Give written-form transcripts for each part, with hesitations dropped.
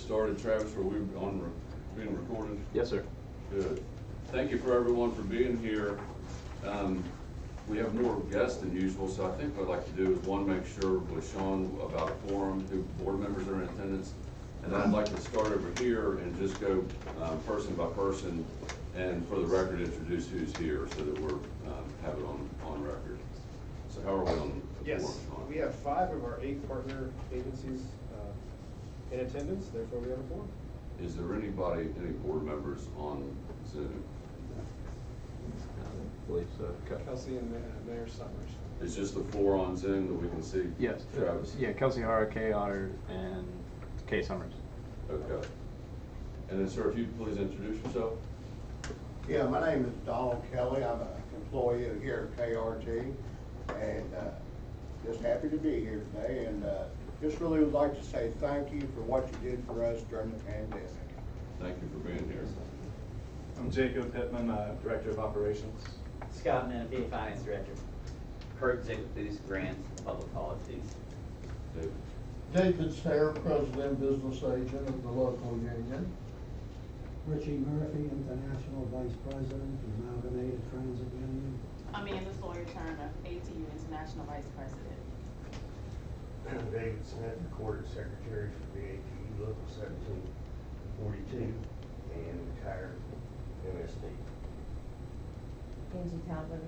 started. Travis, are we being recorded? Yes, sir. Good. Thank you for everyone for being here. We have more guests than usual, so I think what I'd like to do is one, make sure with Sean about a quorum, who board members are in attendance. And then I'd like to start over here and just go person by person, and for the record, introduce who's here so that we're have it on record. So how are we on the Yes, quorum, Sean? we have 5 of our 8 partner agencies in attendance, therefore we have a quorum. Is there any board members on Zoom? I believe so. Okay. Kelsey and Mayor Summers. It's just the 4 on Zoom that we can see? Yes. Travis? Yeah, Kelsey Hara, Kay Otter, and Kay Summers. Okay. And then, sir, if you'd please introduce yourself. Yeah, my name is Donald Kelly. I'm an employee here at KRT, and just happy to be here today. And just really would like to say thank you for what you did for us during the pandemic. Thank you for being here. I'm Jacob Pittman, Director of Operations. Scott Menefee, Finance Director. Kurt Ziegler, Grants, Public Policies. David. David Stair, President Business Agent of the local union. Richie Murphy, International Vice President, Amalgamated Transit Union. Amanda Sawyer-Turner, ATU International Vice President. David Smith, Recorded Secretary for the ATU Local 1742 and retired MSD. Angie Talbot,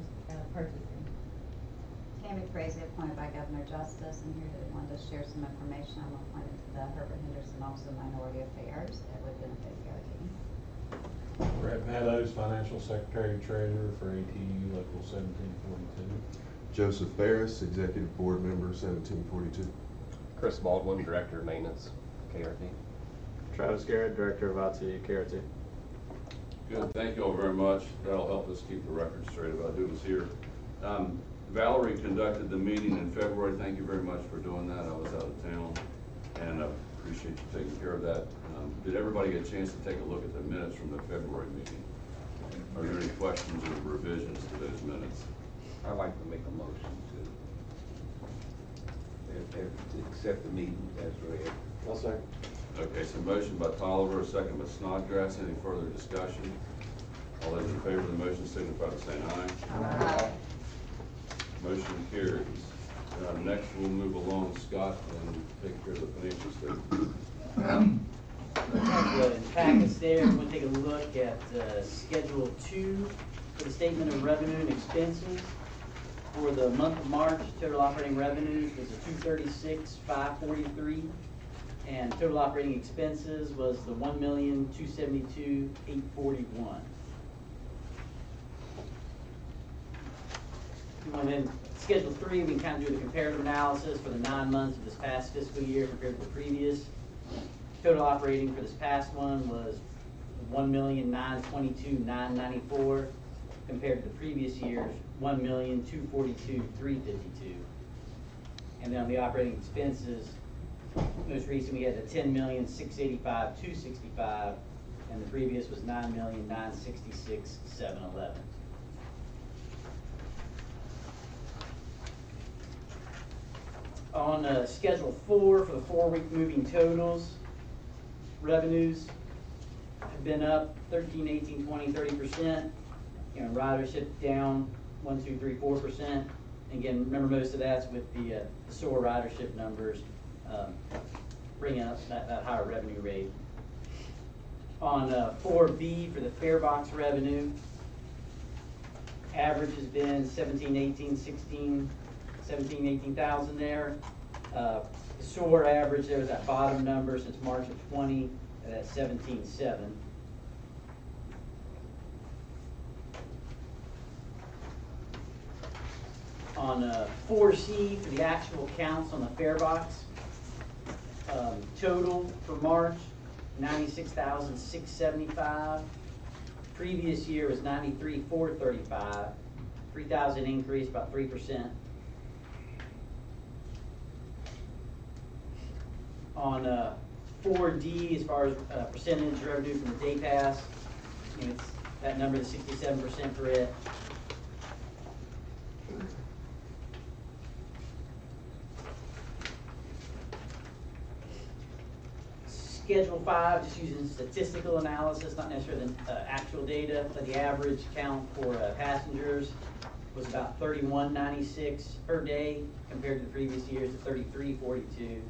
Purchasing. Tammy Frazee, appointed by Governor Justice, and here today wanted to share some information. I'm appointed to the Herbert Henderson Office of Minority Affairs that would benefit KRT. Brett Meadows, Financial Secretary and Treasurer for ATU Local 1742. Joseph Ferris, Executive Board Member 1742. Chris Baldwin, Director of Maintenance, KRT. Travis Garrett, Director of IT, KRT. Good, thank you all very much. That'll help us keep the record straight about who was here. Valerie conducted the meeting in February. Thank you very much for doing that. I was out of town, and I appreciate you taking care of that. Did everybody get a chance to take a look at the minutes from the February meeting? Are there any questions or revisions to those minutes? I'd like to make a motion to accept the meeting as read. I'll second. Okay, so motion by Tolliver, a second by Snodgrass. Any further discussion? All those in favor of the motion signify by saying aye. Aye. Motion carries. Next, we'll move along, Scott, and take care of the financial statement. In packets there, we're going to take a look at Schedule 2 for the Statement of Revenue and Expenses. For the month of March, total operating revenues was $236,543, and total operating expenses was the $1,272,841. And then Schedule 3, we can kind of do the comparative analysis for the 9 months of this past fiscal year compared to the previous. Total operating for this past one was $1,922,994 compared to the previous year's $1,242,352. And then on the operating expenses, most recent we had the $10,685,265, and the previous was $9,966,711. On Schedule 4 for the 4-week moving totals, revenues have been up 13, 18, 20, 30%. You know, ridership down 1, 2, 3, 4%. Again, remember most of that's with the SOAR ridership numbers bringing up that higher revenue rate. On 4B for the fare box revenue, average has been 17, 18, 16, 17, 18,000 there. The SOAR average, there was that bottom number since March of 20 at 17.7. On 4C for the actual counts on the fare box, total for March 96,675. Previous year was 93,435. 3,000 increase, about 3%. On 4D, as far as percentage revenue from the day pass, you know, it's that number is 67% for it. Schedule 5, just using statistical analysis, not necessarily the actual data, but the average count for passengers was about 3196 per day compared to the previous years at 3342.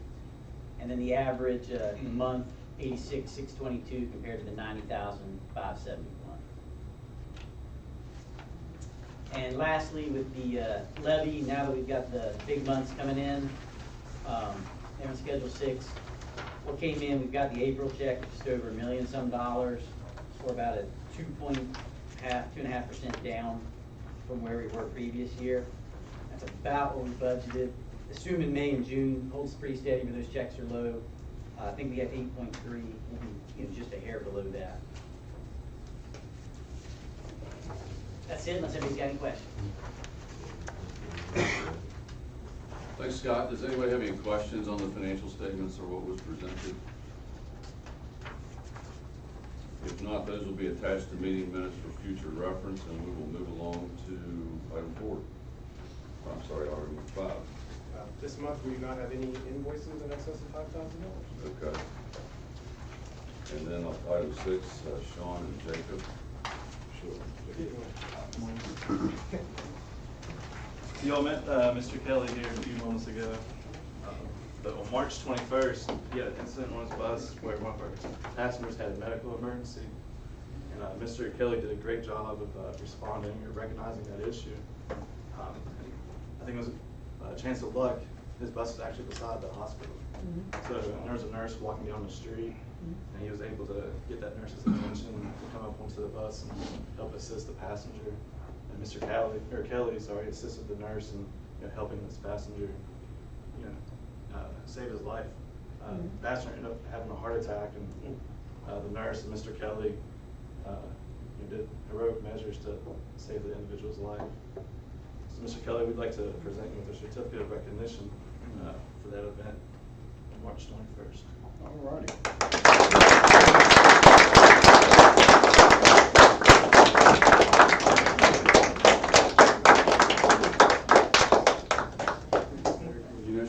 And then the average in the month, 86,622 compared to the 90,571. And lastly, with the levy, now that we've got the big months coming in, and on Schedule 6, what came in, we've got the April check, just over $1 million some, or about a 2.5% down from where we were previous year. That's about what we budgeted. Assuming May and June holds pretty steady, but those checks are low. I think we have 8.3, we'll be just a hair below that. That's it, unless anybody's got any questions. Thanks, Scott. Does anybody have any questions on the financial statements or what was presented? If not, those will be attached to meeting minutes for future reference, and we will move along to item 4. I'm sorry, item 5. This month, we do not have any invoices in excess of $5,000. Okay. And then on item 6, Sean and Jacob. You all met Mr. Kelly here a few moments ago. But on March 21st, he had an incident on his bus where one of our passengers had a medical emergency. And Mr. Kelly did a great job of responding or recognizing that issue. I think it was a chance of luck. His bus was actually beside the hospital. So there was a nurse walking down the street, and he was able to get that nurse's attention to come up onto the bus and help assist the passenger. And Mr. Kelly assisted the nurse in helping this passenger, save his life. The passenger ended up having a heart attack, and the nurse and Mr. Kelly did heroic measures to save the individual's life. So Mr. Kelly, we'd like to present you with a certificate of recognition for that event on March 21st. All righty.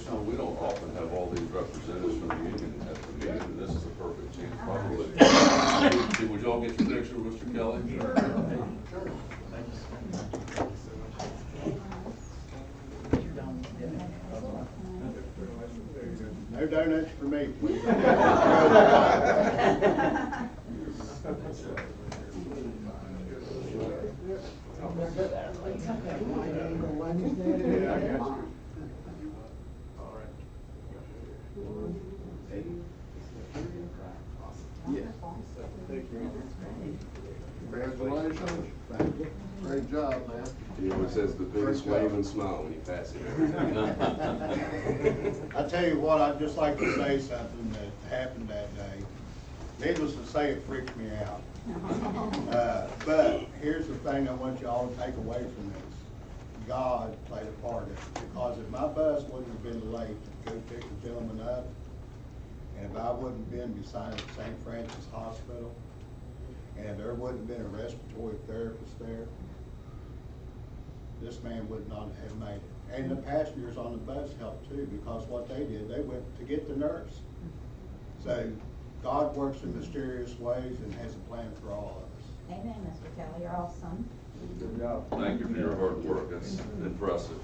Sean, we don't often have all these representatives from the union at the meeting, and this is a perfect chance probably. Would you all get your picture with Mr. Kelly? Sure. Thank you. No donuts for me, please. Congratulations. Great job, man. He always says the biggest wave and smile when you pass it. I tell you what, I'd just like to say something that happened that day. Needless to say, it freaked me out. But here's the thing I want you all to take away from this. God played a part in it, because if my bus wouldn't have been late to go pick the gentleman up, and if I wouldn't have been beside St. Francis Hospital, and there wouldn't have been a respiratory therapist there, this man would not have made it. And the passengers on the bus helped too, because what they did, they went to get the nurse. So God works in mysterious ways and has a plan for all of us. Amen, Mr. Kelly, you're awesome. Good job. Thank you for your hard work. That's impressive.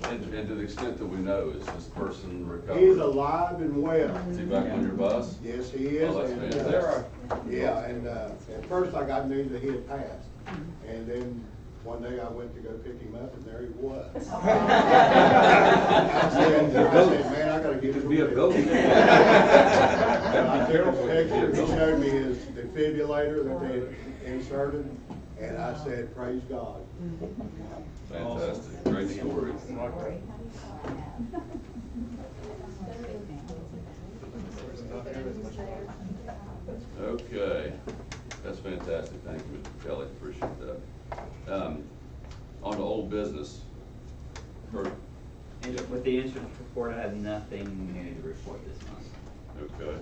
And to the extent that we know, is this person recovered? He's alive and well. Is he back on your bus? Yes, he is. Oh, that's And, fantastic. yeah, and at first I got news that he had passed. And then one day I went to go pick him up, and there he was. I said, man, I gotta get him. Be a goat. And I took a picture, he showed me his defibrillator that they had inserted, and I said, praise God. Fantastic. Great story. Okay. That's fantastic. Thank you, Mr. Kelly. Appreciate that. On to old business. Kurt? And with the insurance report, I have nothing new to report this month. Okay.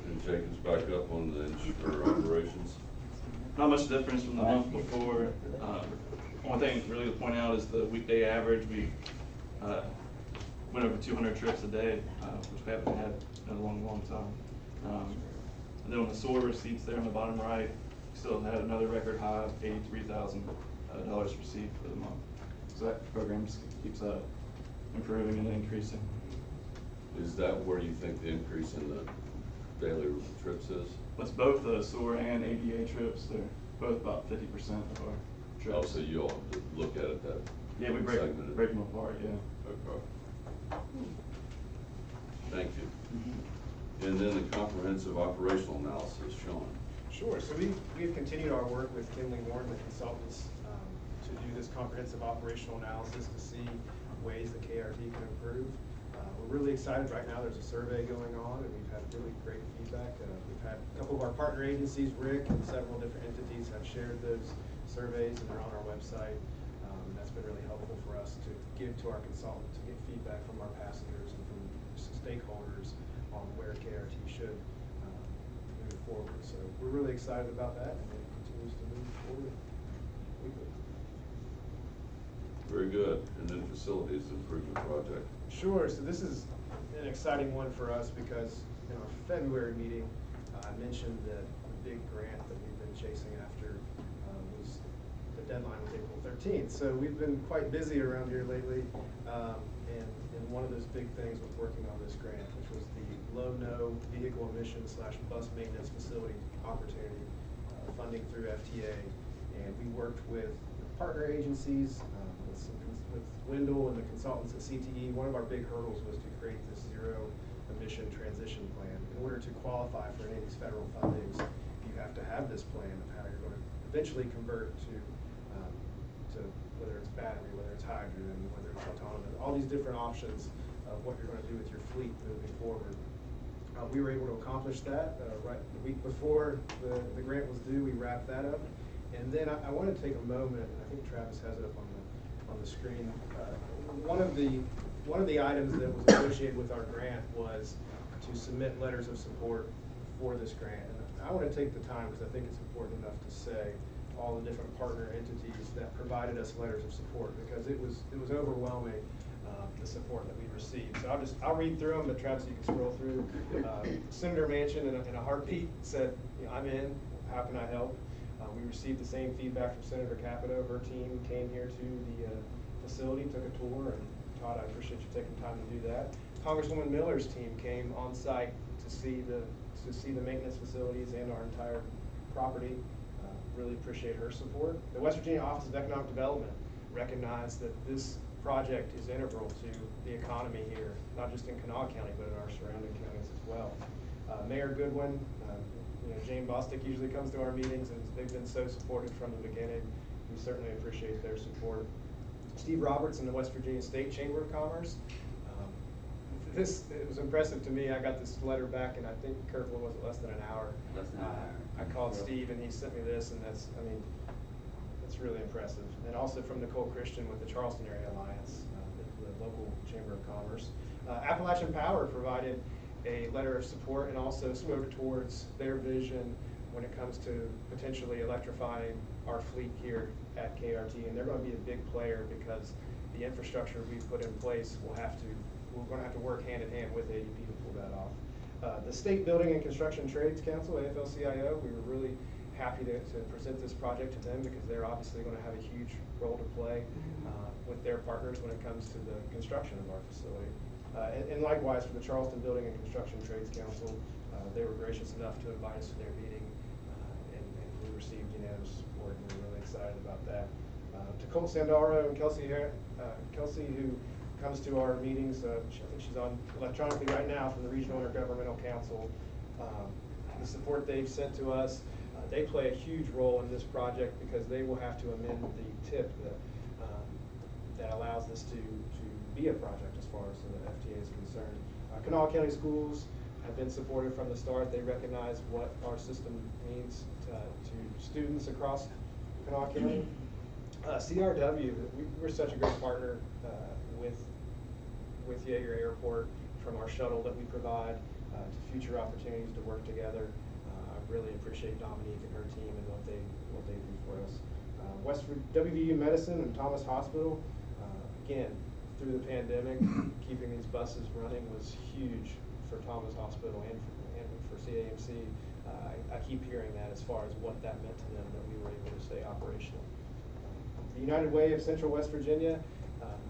And Jacob's back up on the insurer operations. Not much difference from the month before. One thing really to point out is the weekday average. We went over 200 trips a day, which we haven't had in a long, long time. And then on the SOAR receipts there on the bottom right, we still had another record high of $83,000 received for the month. So that program just keeps improving and increasing. Is that where you think the increase in the daily trips is? It's both the SOAR and ADA trips. They're both about 50% of our trips. Oh, so you all look at it that. Yeah, we break them apart, yeah. Okay. Thank you. And then the comprehensive operational analysis, Sean. Sure, so we've continued our work with Kinley Warren, the consultants, to do this comprehensive operational analysis to see ways that KRT can improve. We're really excited right now. There's a survey going on, and we've had really great feedback. We've had a couple of our partner agencies, Rick, and several different entities have shared those surveys, and they're on our website. That's been really helpful for us to give to our consultant to get feedback from our passengers and from stakeholders on where KRT should move forward. So we're really excited about that, and it continues to move forward weekly. Very good. And then facilities improvement project. Sure. So this is an exciting one for us because in our February meeting, I mentioned that the big grant that we've been chasing after was the deadline was April 13th. So we've been quite busy around here lately, and one of those big things was working on this grant, which was the low-no vehicle emission / bus maintenance facility opportunity funding through FTA. And we worked with partner agencies, with Wendell and the consultants at CTE. One of our big hurdles was to create this zero emission transition plan. In order to qualify for any of these federal fundings, you have to have this plan of how you're going to eventually convert to whether it's battery, whether it's hydrogen, whether it's autonomous, all these different options of what you're going to do with your fleet moving forward. We were able to accomplish that right the week before the grant was due. We wrapped that up. And then I want to take a moment, and I think Travis has it up on the screen. One of the items that was associated with our grant was to submit letters of support for this grant. And I want to take the time because I think it's important enough to say all the different partner entities that provided us letters of support, because it was overwhelming, the support that we received. So I'll read through them, but Travis, you can scroll through. Senator Manchin in a heartbeat said, I'm in, how can I help? We received the same feedback from Senator Capito. Her team came here to the facility, took a tour, and Todd, I appreciate you taking time to do that. Congresswoman Miller's team came on site to see the maintenance facilities and our entire property. Really appreciate her support. The West Virginia Office of Economic Development recognized that this project is integral to the economy here, not just in Kanawha County, but in our surrounding counties as well. Mayor Goodwin, Jane Bostic usually comes to our meetings, and they've been so supportive from the beginning. We certainly appreciate their support. Steve Roberts in the West Virginia State Chamber of Commerce. It was impressive to me. I got this letter back, and I think, Kurt, what was it, less than an hour? Less than an hour. I called Steve, and he sent me this, and that's really impressive. And also from Nicole Christian with the Charleston Area Alliance, the local Chamber of Commerce. Appalachian Power provided a letter of support and also spoke towards their vision when it comes to potentially electrifying our fleet here at KRT. And they're going to be a big player because the infrastructure we've put in place we're going to have to work hand in hand with ADP to pull that off. The State Building and Construction Trades Council, AFL-CIO, we were really happy to present this project to them because they're obviously going to have a huge role to play with their partners when it comes to the construction of our facility. And likewise for the Charleston Building and Construction Trades Council, they were gracious enough to invite us to their meeting, and we received unanimous support, and we're really excited about that. To Colt Sandaro and Kelsey, who comes to our meetings, I think she's on electronically right now from the Regional Intergovernmental Council. The support they've sent to us, they play a huge role in this project because they will have to amend the TIP that allows this to be a project as far as the FTA is concerned. Kanawha County Schools have been supportive from the start. They recognize what our system means to students across Kanawha County. CRW, we're such a great partner with Yeager Airport, from our shuttle that we provide to future opportunities to work together. I really appreciate Dominique and her team and what they do for us. WVU Medicine and Thomas Hospital, again, through the pandemic, keeping these buses running was huge for Thomas Hospital and for CAMC, I keep hearing that as far as what that meant to them, that we were able to stay operational. The United Way of Central West Virginia,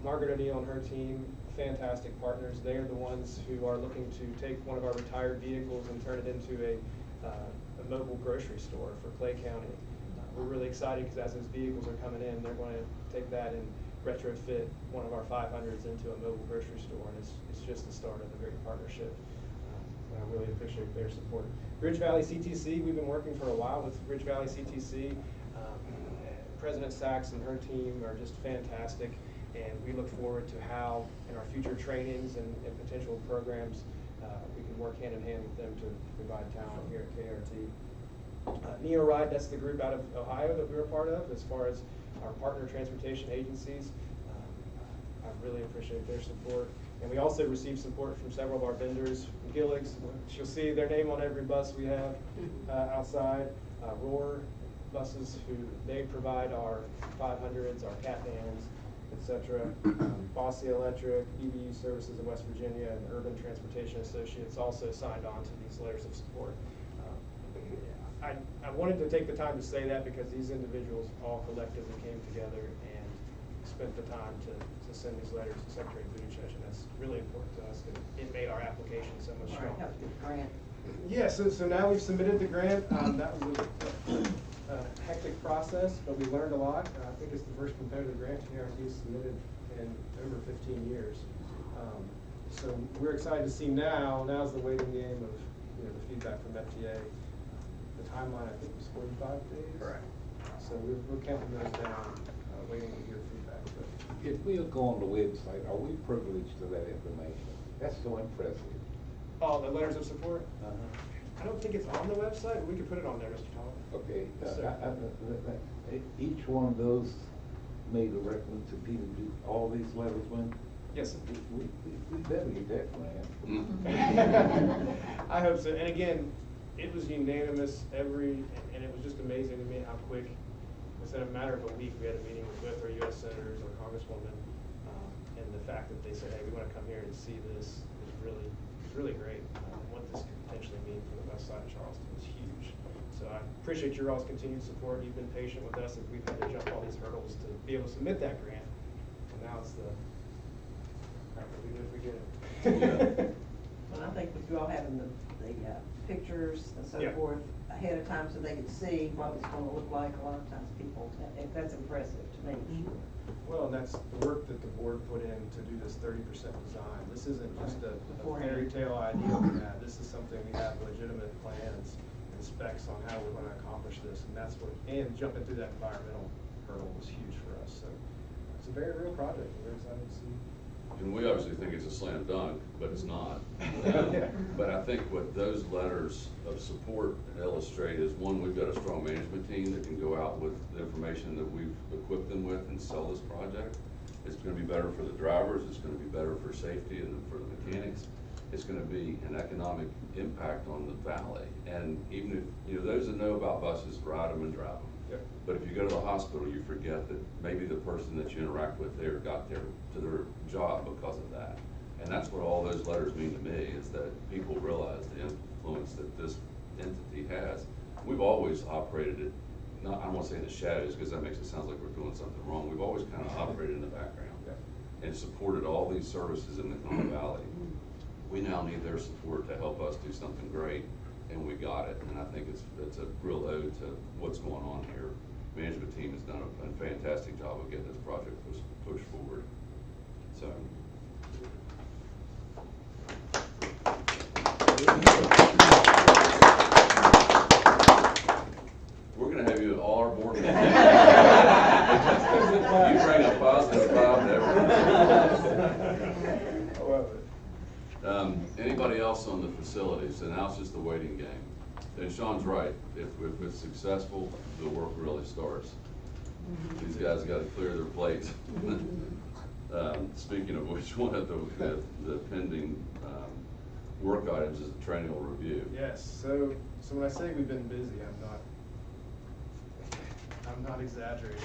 Margaret O'Neill and her team, fantastic partners. They are the ones who are looking to take one of our retired vehicles and turn it into a mobile grocery store for Clay County. We're really excited because as those vehicles are coming in, they're going to take that and retrofit one of our 500s into a mobile grocery store, and it's just the start of a great partnership. And I really appreciate their support. Ridge Valley CTC, we've been working for a while with Ridge Valley CTC. President Sachs and her team are just fantastic, and we look forward to how in our future trainings and potential programs we can work hand in hand with them to provide talent here at KRT. Neo Ride, that's the group out of Ohio that we're a part of as far as our partner transportation agencies. I really appreciate their support. And we also receive support from several of our vendors. Gillig's, you'll see their name on every bus we have outside. Roar buses, who they provide our 500s, our cat vans, etc. Bossy Electric, EBU Services in West Virginia, and Urban Transportation Associates also signed on to these letters of support. I wanted to take the time to say that because these individuals all collectively came together and spent the time to send these letters to Secretary Buttigieg, and that's really important to us because it made our application so much stronger. Help get the grant. Yeah, so now we've submitted the grant. That was a hectic process, but we learned a lot. I think it's the first competitive grant KRT has submitted in over 15 years. So we're excited to see now's the waiting game of the feedback from FTA. The timeline, I think, was 45 days. Correct. So we're counting those down, waiting to hear feedback. But If we'll go on the website, are we privileged to that information? That's so impressive. Oh, the letters of support? I don't think it's on the website, but we could put it on there, Mr. Thomas. Okay, Yes, sir. each one of those made a reference to Peter, all these letters went? Yes, sir. We better get that grant. I hope so. And again, it was unanimous and it was just amazing to me how quick, within a matter of a week, we had a meeting with both our U.S. senators, our congresswoman, and the fact that they said, hey, we want to come here and see this is really great. What this could potentially mean for the west side of Charleston is huge. So I appreciate your all's continued support. You've been patient with us as we've had to jump all these hurdles to be able to submit that grant. And now it's the, what do we do if we get it? Well, I think with you all having the pictures and so Yeah. forth ahead of time so they can see what it's going to look like, a lot of times people, that's impressive to me. Well, and that's the work that the board put in to do this 30% design. This isn't just a fairy tale idea we had. This is something we have legitimate plans and specs on how we're going to accomplish this, and that's what. And jumping through that environmental hurdle was huge for us. So it's a very real project. We're excited to see. And we obviously think it's a slam dunk, but it's not. Yeah. But I think what those letters of support illustrate is, one, we've got a strong management team that can go out with the information that we've equipped them with and sell this project. It's going to be better for the drivers, it's going to be better for safety and for the mechanics. It's going to be an economic impact on the valley. And even if, those that know about buses, ride them and drive them. Yep. But if you go to the hospital, you forget that maybe the person that you interact with there got there to their job because of that. And that's what all those letters mean to me, is that people realize the influence that this entity has. We've always operated it, I don't want to say in the shadows, because that makes it sound like we're doing something wrong. We've always kind of operated in the background and supported all these services in the Kanawha Valley. We now need their support to help us do something great, and we got it. And I think it's a real ode to what's going on here. Management team has done a fantastic job of getting this project pushed forward. So. We're going to have you at all our board meetings. You bring a positive vibe to everything. I love it. Anybody else on the facilities? And now it's just the waiting game. And Sean's right. If it's successful, the work really starts. These guys got to clear their plates. Speaking of which, one of the pending work items is the triennial review. Yes. So when I say we've been busy, I'm not exaggerating.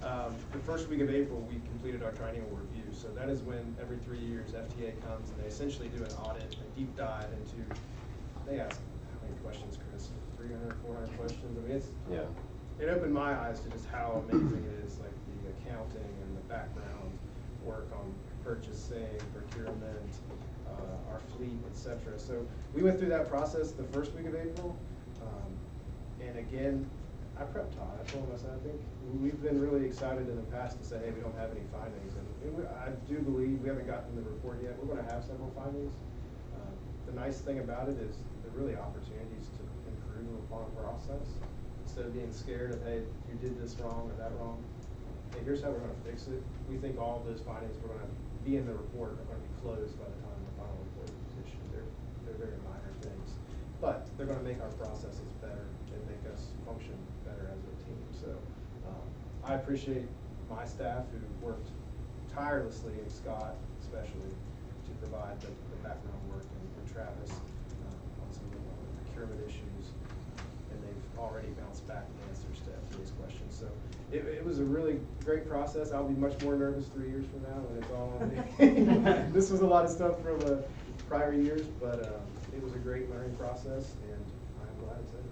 The first week of April, we completed our triennial review. So that is when every 3 years FTA comes and they essentially do an audit, a deep dive into. They ask how many questions, Chris? 300, 400 questions? I mean, Yeah. it opened my eyes to just how amazing it is, like the accounting and the background work on purchasing, procurement, our fleet, et cetera. So we went through that process the first week of April. And again, I prepped Todd. I told him, I said, I think we've been really excited in the past to say, hey, we don't have any findings. And I do believe, we haven't gotten the report yet, we're gonna have several findings. The nice thing about it is they're really opportunities to improve upon a process. Instead of being scared of, hey, you did this wrong or that wrong, hey, here's how we're gonna fix it. We think all of those findings we're gonna be in the report are gonna be closed by the time the final report is issued. They're very minor things, but they're gonna make our processes better and make us function better as a team. So I appreciate my staff who worked tirelessly, and Scott especially, to provide the background work, and Travis on some of the procurement issues, and they've already bounced back with answers to FDA's questions. So it was a really great process. I'll be much more nervous 3 years from now when it's all on me. This was a lot of stuff from prior years, but it was a great learning process, and I'm glad it's in.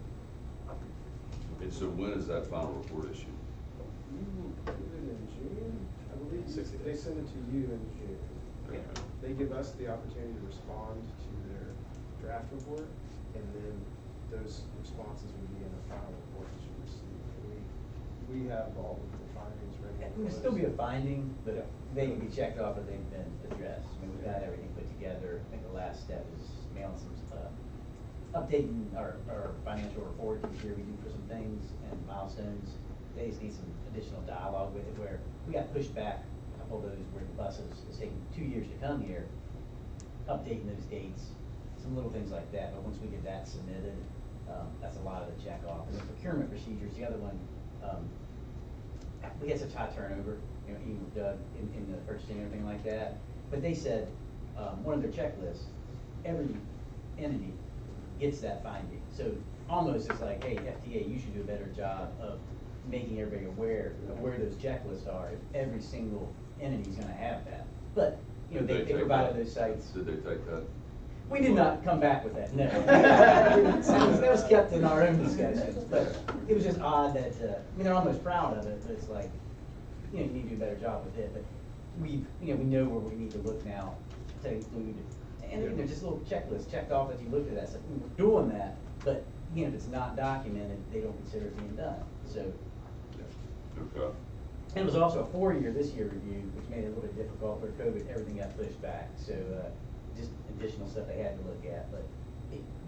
Okay, so when is that final report issued? You do it in June, I believe. 60 They days. send it to you in June. Okay. They give us the opportunity to respond to their draft report, and then those responses would be in the final report that you receive. We have all of the findings ready. There'll still be a finding, but they can be checked off if they've been addressed. I mean, we've got everything put together. I think the last step is mailing some, updating our financial report each year we do for some things and milestones. They just need some additional dialogue with it, where we got pushed back a couple of those where the buses, it's taking 2 years to come here, updating those dates, some little things like that. But once we get that submitted, that's a lot of the check off. And the procurement procedures, the other one, we had such high turnover, you know, even with Doug in the purchasing and everything like that. But they said, one of their checklists, every entity gets that finding. So almost it's like, hey, FDA, you should do a better job of making everybody aware of where those checklists are, if every single entity's gonna have that. But, you know, they provided those sites. Did they take that? We did not come back with that, no. That was kept in our own discussions, but it was just odd that, I mean, they're almost proud of it, but it's like, you know, you need to do a better job with it, but we know where we need to look now to include, and you know, just little checklists checked off as you looked at that, so we're doing that, but, you know, if it's not documented, they don't consider it being done, so. Okay. And it was also a 4-year, this year review, which made it a little bit difficult for COVID, everything got pushed back, so, just additional stuff they had to look at, but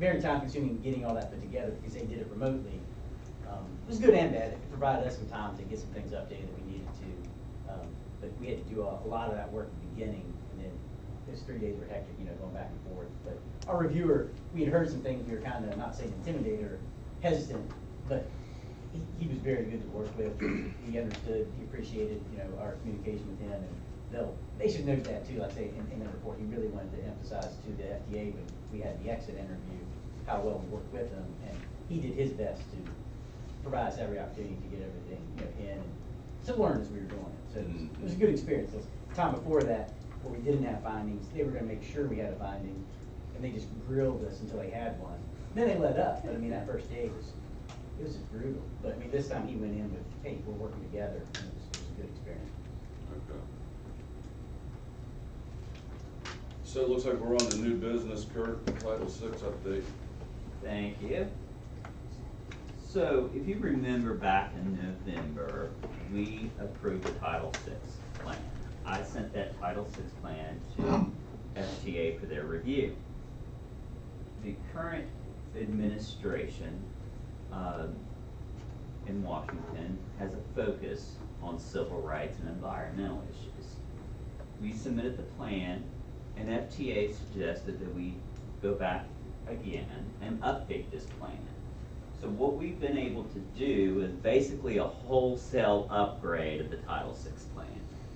very time consuming getting all that put together because they did it remotely. It was good and bad. It provided us some time to get some things updated that we needed to, but we had to do a lot of that work at the beginning, and then those 3 days were hectic, you know, going back and forth. But our reviewer, we had heard some things we were kind of, not saying intimidated or hesitant, but he was very good to work with. He understood, he appreciated, you know, our communication with him, and they should note that too. Like I say, in the report, he really wanted to emphasize to the FDA when we had the exit interview how well we worked with him, and he did his best to provide us every opportunity to get everything, you know, in and to learn as we were doing it. So it was a good experience. The time before that, where we didn't have findings, they were going to make sure we had a finding, and they just grilled us until they had one. Then they let up, but I mean that first day was just brutal. But I mean this time he went in with, hey, we're working together, and it was a good experience. Okay. So it looks like we're on the new business, Kurt, Title VI update. Thank you. So if you remember back in November, we approved the Title VI plan. I sent that Title VI plan to FTA for their review. The current administration in Washington has a focus on civil rights and environmental issues. We submitted the plan, and FTA suggested that we go back again and update this plan. So what we've been able to do is basically a wholesale upgrade of the Title VI plan.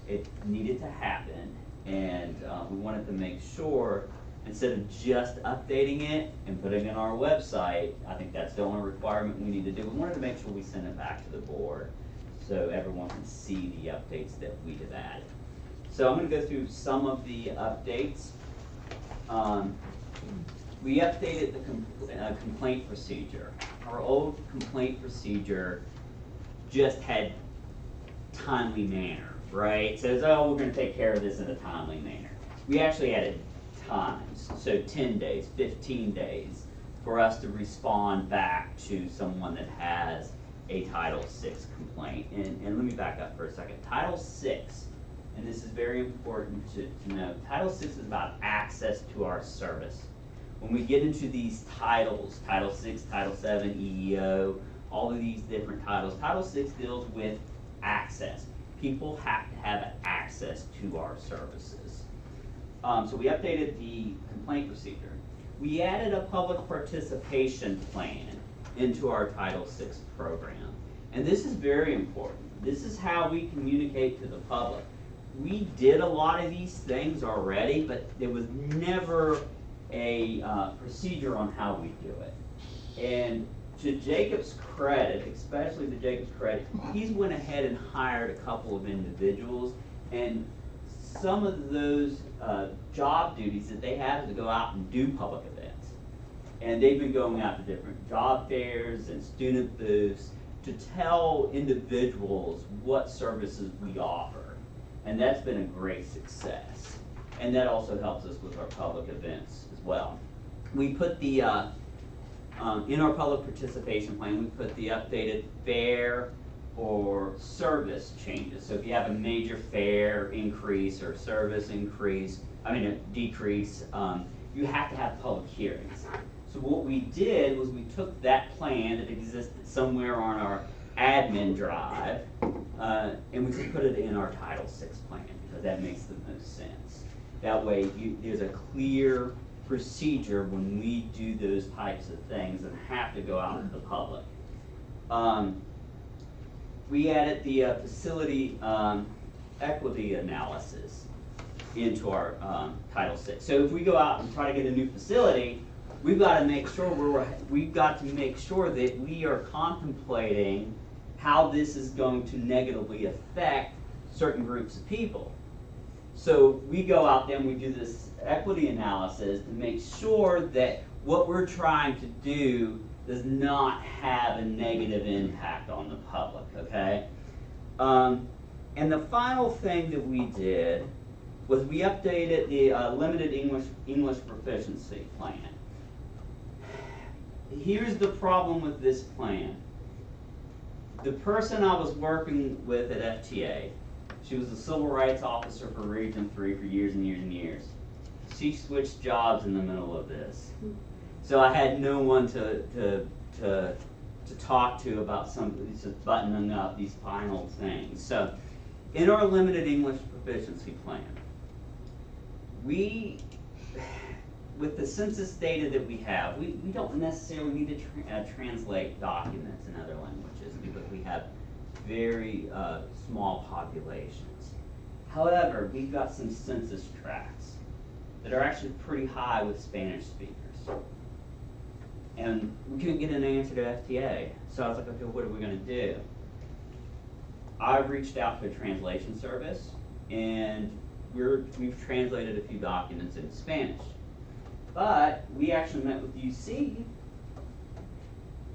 It needed to happen, and we wanted to make sure, instead of just updating it and putting it on our website, I think that's the only requirement we need to do. We wanted to make sure we send it back to the board so everyone can see the updates that we have added. So I'm going to go through some of the updates. we updated the complaint procedure. Our old complaint procedure just had timely manner, right? It says, oh, we're gonna take care of this in a timely manner. We actually added times, so 10 days, 15 days, for us to respond back to someone that has a Title VI complaint. And let me back up for a second. Title VI, and this is very important to know, Title VI is about access to our service. When we get into these titles, Title VI, Title VII, EEO, all of these different titles, Title VI deals with access. People have to have access to our services. So we updated the complaint procedure. We added a public participation plan into our Title VI program. And this is very important. This is how we communicate to the public. We did a lot of these things already, but there was never a procedure on how we do it. And to Jacob's credit, especially to Jacob's credit, he's went ahead and hired a couple of individuals, and some of those job duties that they have is to go out and do public events. And they've been going out to different job fairs and student booths to tell individuals what services we offer. And that's been a great success. And that also helps us with our public events as well. We put the, in our public participation plan, we put the updated fare or service changes. So if you have a major fare increase or service increase, a decrease, you have to have public hearings. So what we did was we took that plan that existed somewhere on our admin drive, and we just put it in our Title VI plan, because that makes the most sense. That way there's a clear procedure when we do those types of things and have to go out to the public. We added the facility equity analysis into our Title VI. So if we go out and try to get a new facility, we've got to make sure that we are contemplating how this is going to negatively affect certain groups of people. So we go out there and we do this equity analysis to make sure that what we're trying to do does not have a negative impact on the public, okay? And the final thing that we did was we updated the limited English proficiency plan. Here's the problem with this plan. The person I was working with at FTA, she was a civil rights officer for Region 3 for years and years and years. She switched jobs in the middle of this. So I had no one to talk to about just buttoning up these final things. So in our limited English proficiency plan, with the census data that we have, we don't necessarily need to translate documents in other languages because we have very small populations. However, we've got some census tracts that are actually pretty high with Spanish speakers. And we couldn't get an answer to FTA. So I was like, okay, what are we going to do? I've reached out to a translation service, and we've translated a few documents into Spanish. But we actually met with UC,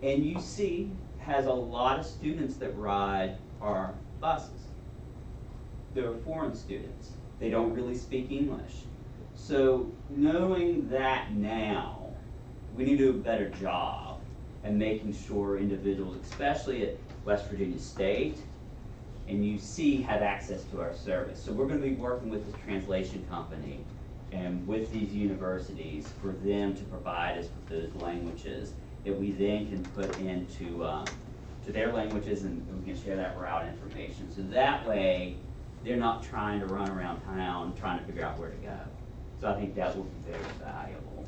and UC has a lot of students that ride our buses. They're foreign students. They don't really speak English. So knowing that now, we need to do a better job at making sure individuals, especially at West Virginia State and UC, have access to our service. So we're going to be working with this translation company and with these universities for them to provide us with those languages that we then can put into to their languages, and we can share that route information. So that way, they're not trying to run around town trying to figure out where to go. So I think that will be very valuable.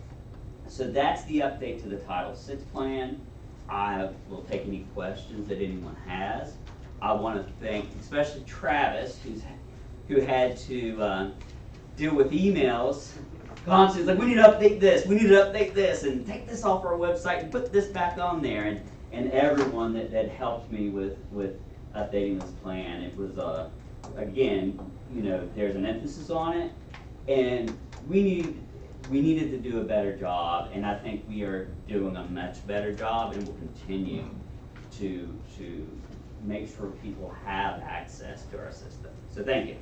So that's the update to the Title VI plan. I will take any questions that anyone has. I want to thank especially Travis, who had to deal with emails constantly. Like, we need to update this, we need to update this, and take this off our website and put this back on there. And everyone that helped me with updating this plan. It was, again, there's an emphasis on it, and we need we needed to do a better job, and I think we are doing a much better job, and will continue to make sure people have access to our system. So thank you.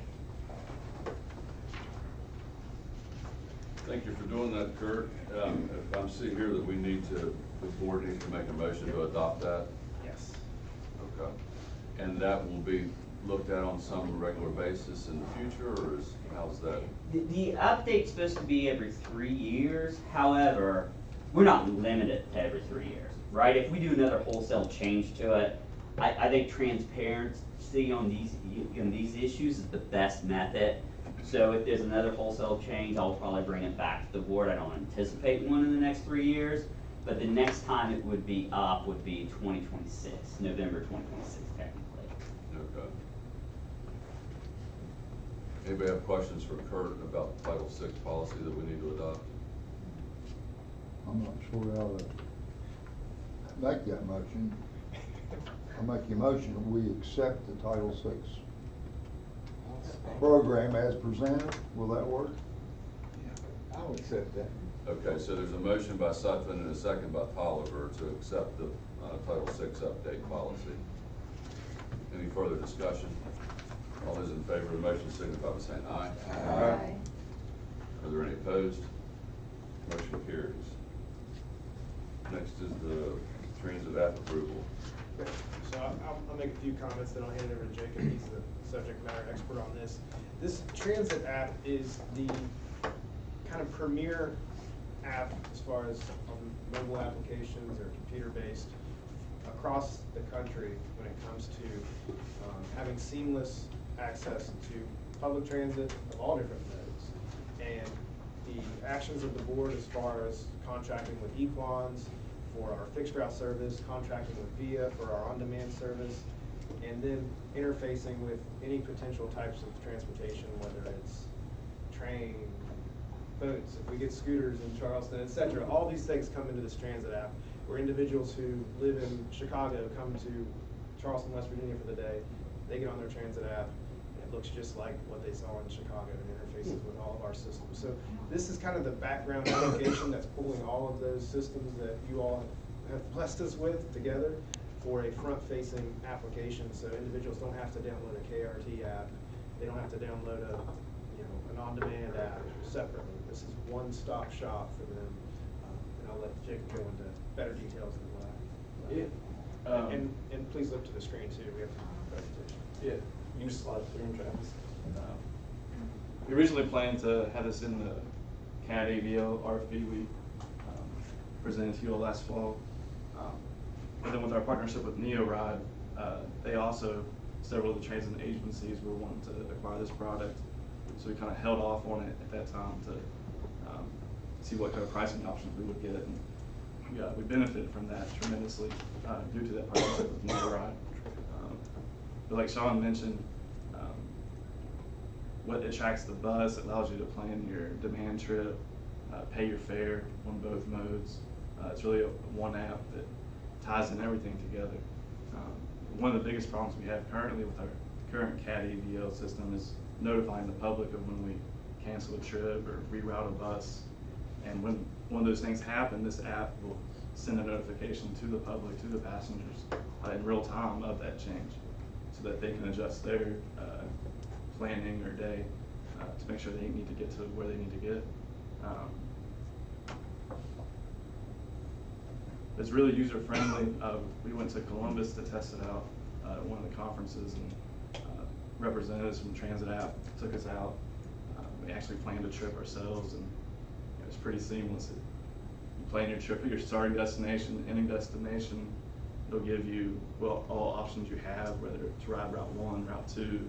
Thank you for doing that, Kurt. If I'm seeing here that we need to, the board needs to make a motion to adopt that. Yes. Okay. And that will be looked at on some regular basis in the future, or how's that? The update's supposed to be every 3 years. However, we're not limited to every 3 years, right? If we do another wholesale change to it, I think transparency on these issues is the best method. So if there's another wholesale change, I'll probably bring it back to the board. I don't anticipate one in the next 3 years, but the next time it would be up would be 2026, November 2026 technically. Okay. Anybody have questions for Kurt about Title VI policy that we need to adopt? I'm not sure how to make that motion. I make the motion that we accept the Title VI program as presented. Will that work? I'll accept that. Okay, so there's a motion by Sutphen and a second by Tolliver to accept the Title VI update policy. Any further discussion? All those in favor of the motion signify by saying aye. Aye. Are there any opposed? Motion carries. Next is the transit app approval. So I'll make a few comments, then I'll hand it over to Jacob. He's the subject matter expert on this. This transit app is the kind of premier app as far as mobile applications or computer-based across the country when it comes to having seamless access to public transit of all different modes. And the actions of the board as far as contracting with Equans for our fixed route service, contracting with VIA for our on-demand service, and then interfacing with any potential types of transportation, whether it's train, boats, if we get scooters in Charleston, etc. All these things come into this transit app, where individuals who live in Chicago come to Charleston, West Virginia for the day, they get on their transit app, and it looks just like what they saw in Chicago and interfaces with all of our systems. So this is kind of the background application that's pulling all of those systems that you all have blessed us with together for a front-facing application. So individuals don't have to download a KRT app. They don't have to download an on-demand app separately. This is one-stop shop for them. And I'll let Jacob go into better details in the lab. And please look to the screen too. We have a presentation. Yeah, you can just slide through and Travis. We originally planned to have this in the CAD AVO RFP we presented to you all last fall. But then with our partnership with NeoRide, they also, several of the transit agencies were wanting to acquire this product. So we kind of held off on it at that time to see what kind of pricing options we would get. And we benefited from that tremendously due to that partnership with NeoRide. But like Sean mentioned, what attracts the bus, it allows you to plan your demand trip, pay your fare on both modes. It's really one app that ties in everything together. One of the biggest problems we have currently with our current CAD AVL system is notifying the public of when we cancel a trip or reroute a bus. And when one of those things happen, this app will send a notification to the public, to the passengers, in real time of that change, so that they can adjust their planning or day to make sure they need to get to where they need to get. It's really user-friendly. We went to Columbus to test it out at one of the conferences, and representatives from Transit App took us out. We actually planned a trip ourselves, and it was pretty seamless. You plan your trip at your starting destination, ending destination. It'll give you, well, all options you have, whether it's ride Route 1, Route 2.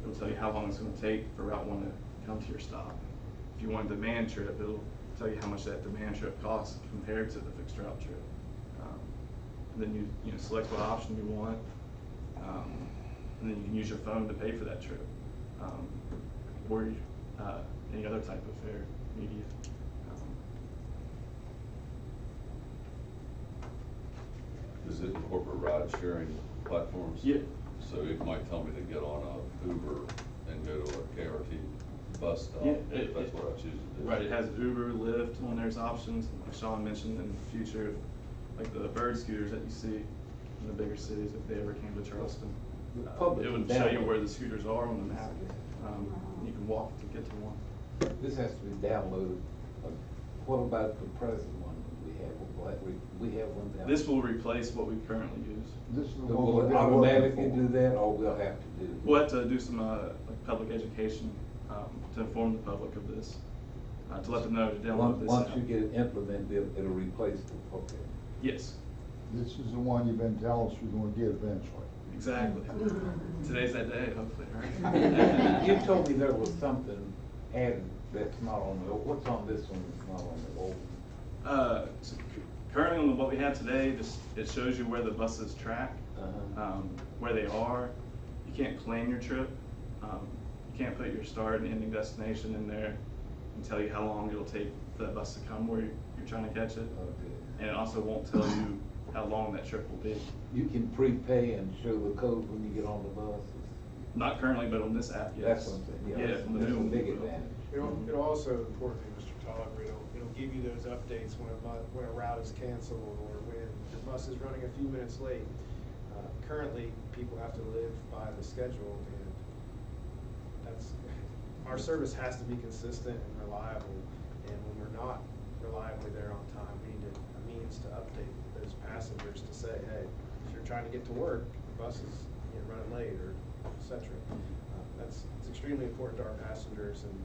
It'll tell you how long it's going to take for Route 1 to come to your stop. If you want a demand trip, it'll tell you how much that demand trip costs compared to the fixed route trip. And then you select what option you want, and then you can use your phone to pay for that trip, or any other type of fare media. Does it incorporate ride sharing platforms? Yeah. So it might tell me to get on a Uber and go to a KRT bus stop, Yeah, if that's what I choose to do. Right, it has Uber, Lyft, when there's options, like Sean mentioned in the future, like the bird scooters that you see in the bigger cities, if they ever came to Charleston. The public It would can show you download. where the scooters are on the map. You can walk to get to one. This has to be downloaded. What about the present one we have? We have one down. This will replace what we currently use. This is the So one will we've it been automatically working do for. that, or we'll have to do? We'll have to do some like public education to inform the public of this, to let them know to download this Once app. you get it implemented, it'll replace the, okay. Yes, This is the one you've been telling us you're gonna get eventually. exactly. Today's that day, hopefully, I mean, right? you told me there was something added that's not on the, what's on this one that's not on the old? So currently on what we have today, just it shows you where the buses track, where they are. You can't plan your trip. You can't put your start and ending destination in there and tell you how long it'll take for that bus to come where you're trying to catch it. Okay. And it also won't tell you how long that trip will be. You can prepay and show the code when you get on the bus? Not currently, but on this app, yes. That's what I'm saying, yeah, Yeah, on the that's new a one. big we will. advantage. It'll also, importantly, Mr. Tolliver, it'll give you those updates when a route is canceled or when your bus is running a few minutes late. Currently, people have to live by the schedule, and our service has to be consistent and reliable, and when we're not reliably there on time, we need a means to update those passengers to say, hey, if you're trying to get to work, the bus is running late, or et cetera. It's extremely important to our passengers, and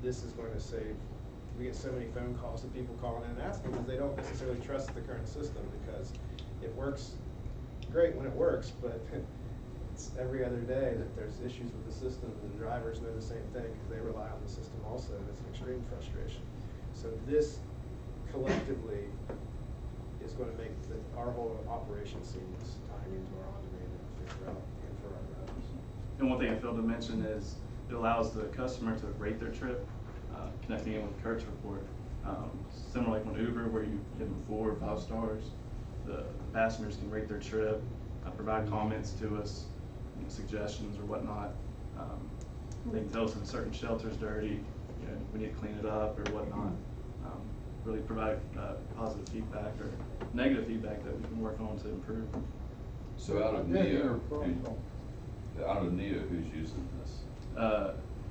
this is going to save. We get so many phone calls of people calling in and asking because they don't necessarily trust the current system, because it works great when it works, but it's every other day that there's issues with the system, and the drivers know the same thing because they rely on the system also, and it's an extreme frustration. So this collectively is going to make our whole operation seamless, tying into our on-demand route and for our drivers. And one thing I failed to mention is it allows the customer to rate their trip, connecting in with Kurt's report. Similar like on Uber, where you give them 4 or 5 stars, the passengers can rate their trip, provide comments to us, suggestions or whatnot. They can tell us if a certain shelter's dirty, we need to clean it up or whatnot. Really provide positive feedback or negative feedback that we can work on to improve. So out of NEO, who's using this?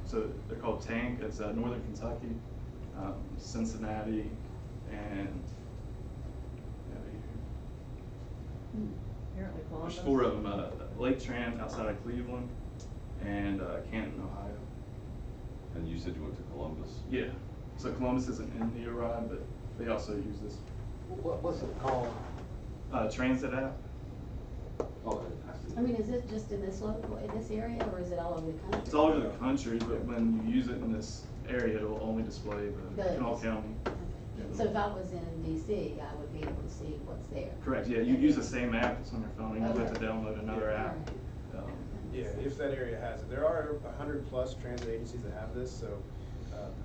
So they're called Tank. It's Northern Kentucky, Cincinnati, and Apparently Columbus. there's 4 of them. Lake Tran outside of Cleveland, and Canton, Ohio. And you said you went to Columbus? Yeah. So Columbus isn't in the ride, but they also use this. What's it called? Transit app. Oh, I see. I mean, is it just in this area, or is it all over the country? It's all over the country, but when you use it in this area, it'll only display the Kanawha County. So if I was in DC, I would be able to see what's there. Correct. Yeah, you use the same app that's on your phone. You don't have to Okay. download another app. Yeah, if that area has it. There are 100+ transit agencies that have this, so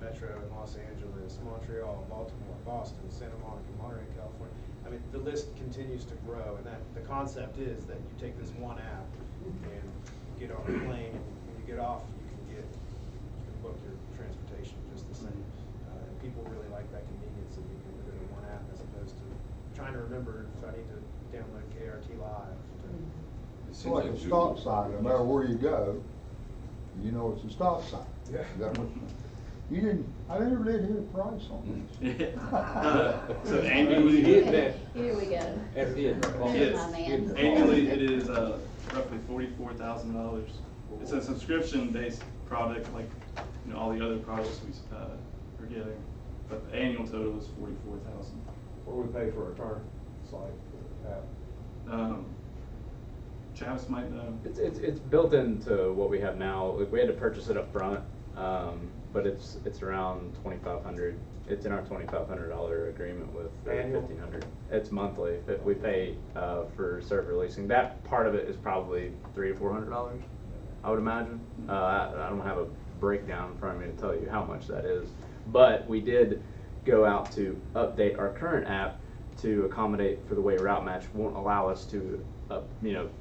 Metro in Los Angeles, Montreal, Baltimore, Boston, Santa Monica, Monterey, California. I mean, the list continues to grow, and the concept is that you take this one app and get on a plane, and when you get off, you can book your transportation just the same. And people really like that convenience of being able to go to one app as opposed to trying to remember if I need to download KRT Live. It's like a stop sign, no matter where you go, you know it's a stop sign. Yeah. Is that what I never did hear a price on this. So annually, Here we go. That's it. There's my man. Annually, it is roughly $44,000. It's a subscription-based product, like all the other products we are getting. But the annual total is $44,000. What do we pay for a return site app? Travis might know. It's built into what we have now. Like, we had to purchase it up front, but it's around $2,500. It's in our $2,500 agreement with Annual? $1,500. It's monthly. But we pay for server leasing. That part of it is probably $300 to $400, I would imagine. I don't have a breakdown in front of me to tell you how much that is, but we did go out to update our current app to accommodate for the way Route Match won't allow us to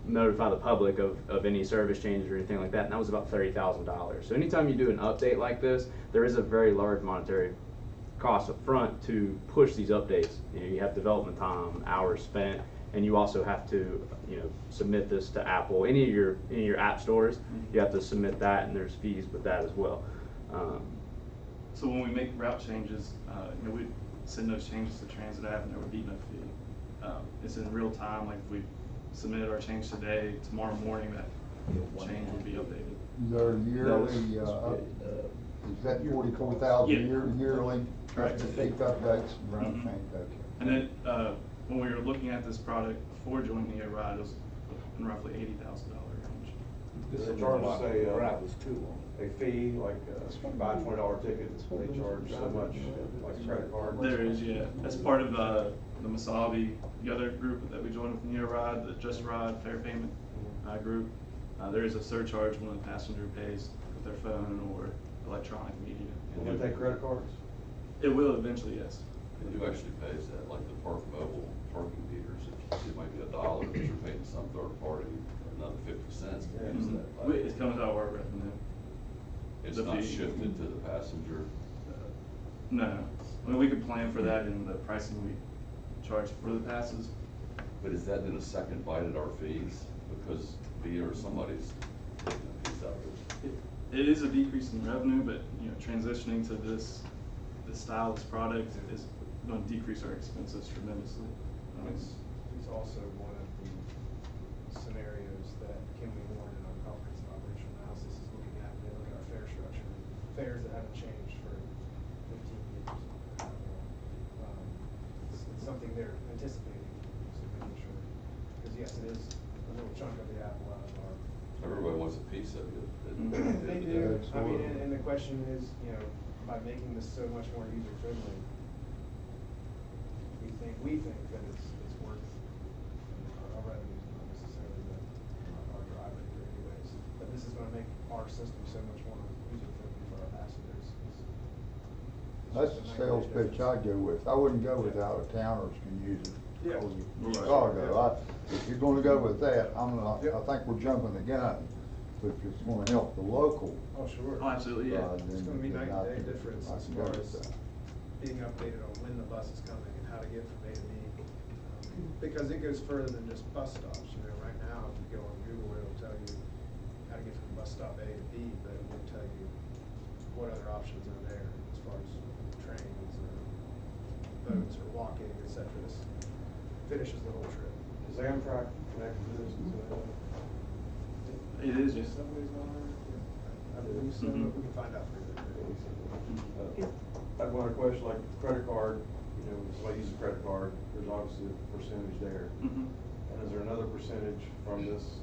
notify the public of any service changes or anything like that, and that was about $30,000. So anytime you do an update like this, there is a very large monetary cost up front to push these updates. You have development time, hours spent, and you also have to, submit this to Apple. Any of your app stores, you have to submit that, and there's fees with that as well. So when we make route changes, we send those changes to Transit app, and there would be no fee. It's in real time. Like if we submitted our change today, tomorrow morning that change would be updated. Is there a yearly, is that 44,000 yearly? Correct. To take updates and route Mhm. change, okay. And then when we were looking at this product before joining the ride, it was in roughly $80,000 range. They charge us a fee, like, buy a $20 ticket, they charge so much, like a credit card. There is, yeah. As part of the Masabi, the other group that we joined with Neo Ride, the Just Ride Fair Payment group, there is a surcharge when a passenger pays with their phone or electronic media. And they take credit cards? It will eventually, yes. And who actually pays that, like the Park Mobile parking meters, it might be $1, but you're paying some third party another 50 cents to use that. It comes out of our revenue. It's The not fee. shifted to the passenger. No, I mean, we could plan for that in the pricing we charge for the passes. But is that then a second bite at our fees? Because we or somebody's taking a piece out of it. It is a decrease in revenue, but transitioning to this style, this product is going to decrease our expenses tremendously. It's also one of the scenarios that Kimley Warren in our comprehensive operational analysis is looking at when they look at our fare structure. Fares that haven't changed for 15 years. It's something they're anticipating, so making sure. Because yes, it is a little chunk of the apple out of our. Everybody wants a piece of you. They do. I mean, and the question is, by making this so much more user friendly, we think that it's worth our revenues, not necessarily our driver here anyways. But this is going to make our system so much more user friendly for our passengers. That's the sales pitch I'd go with. I wouldn't go with out of towners can use it. Yeah. Chicago. If you're gonna go with that, I think we're jumping the gun. But if it's gonna help the local. Oh, sure. Oh, absolutely, yeah. It's going to be night and day then difference I as can go far with as that. being updated on when the bus is coming and how to get from A to B. Because it goes further than just bus stops. Right now, if you go on Google, it'll tell you how to get from bus stop A to B, but it won't tell you what other options are there as far as trains or boats or walking, etc. This finishes the whole trip. Is Amtrak connected to this? It is, yes. Somebody's on there? I believe so. Mhm. We can find out for you. I have one other question, like credit card, when somebody uses a credit card, there's obviously a percentage there. Mhm. And is there another percentage from this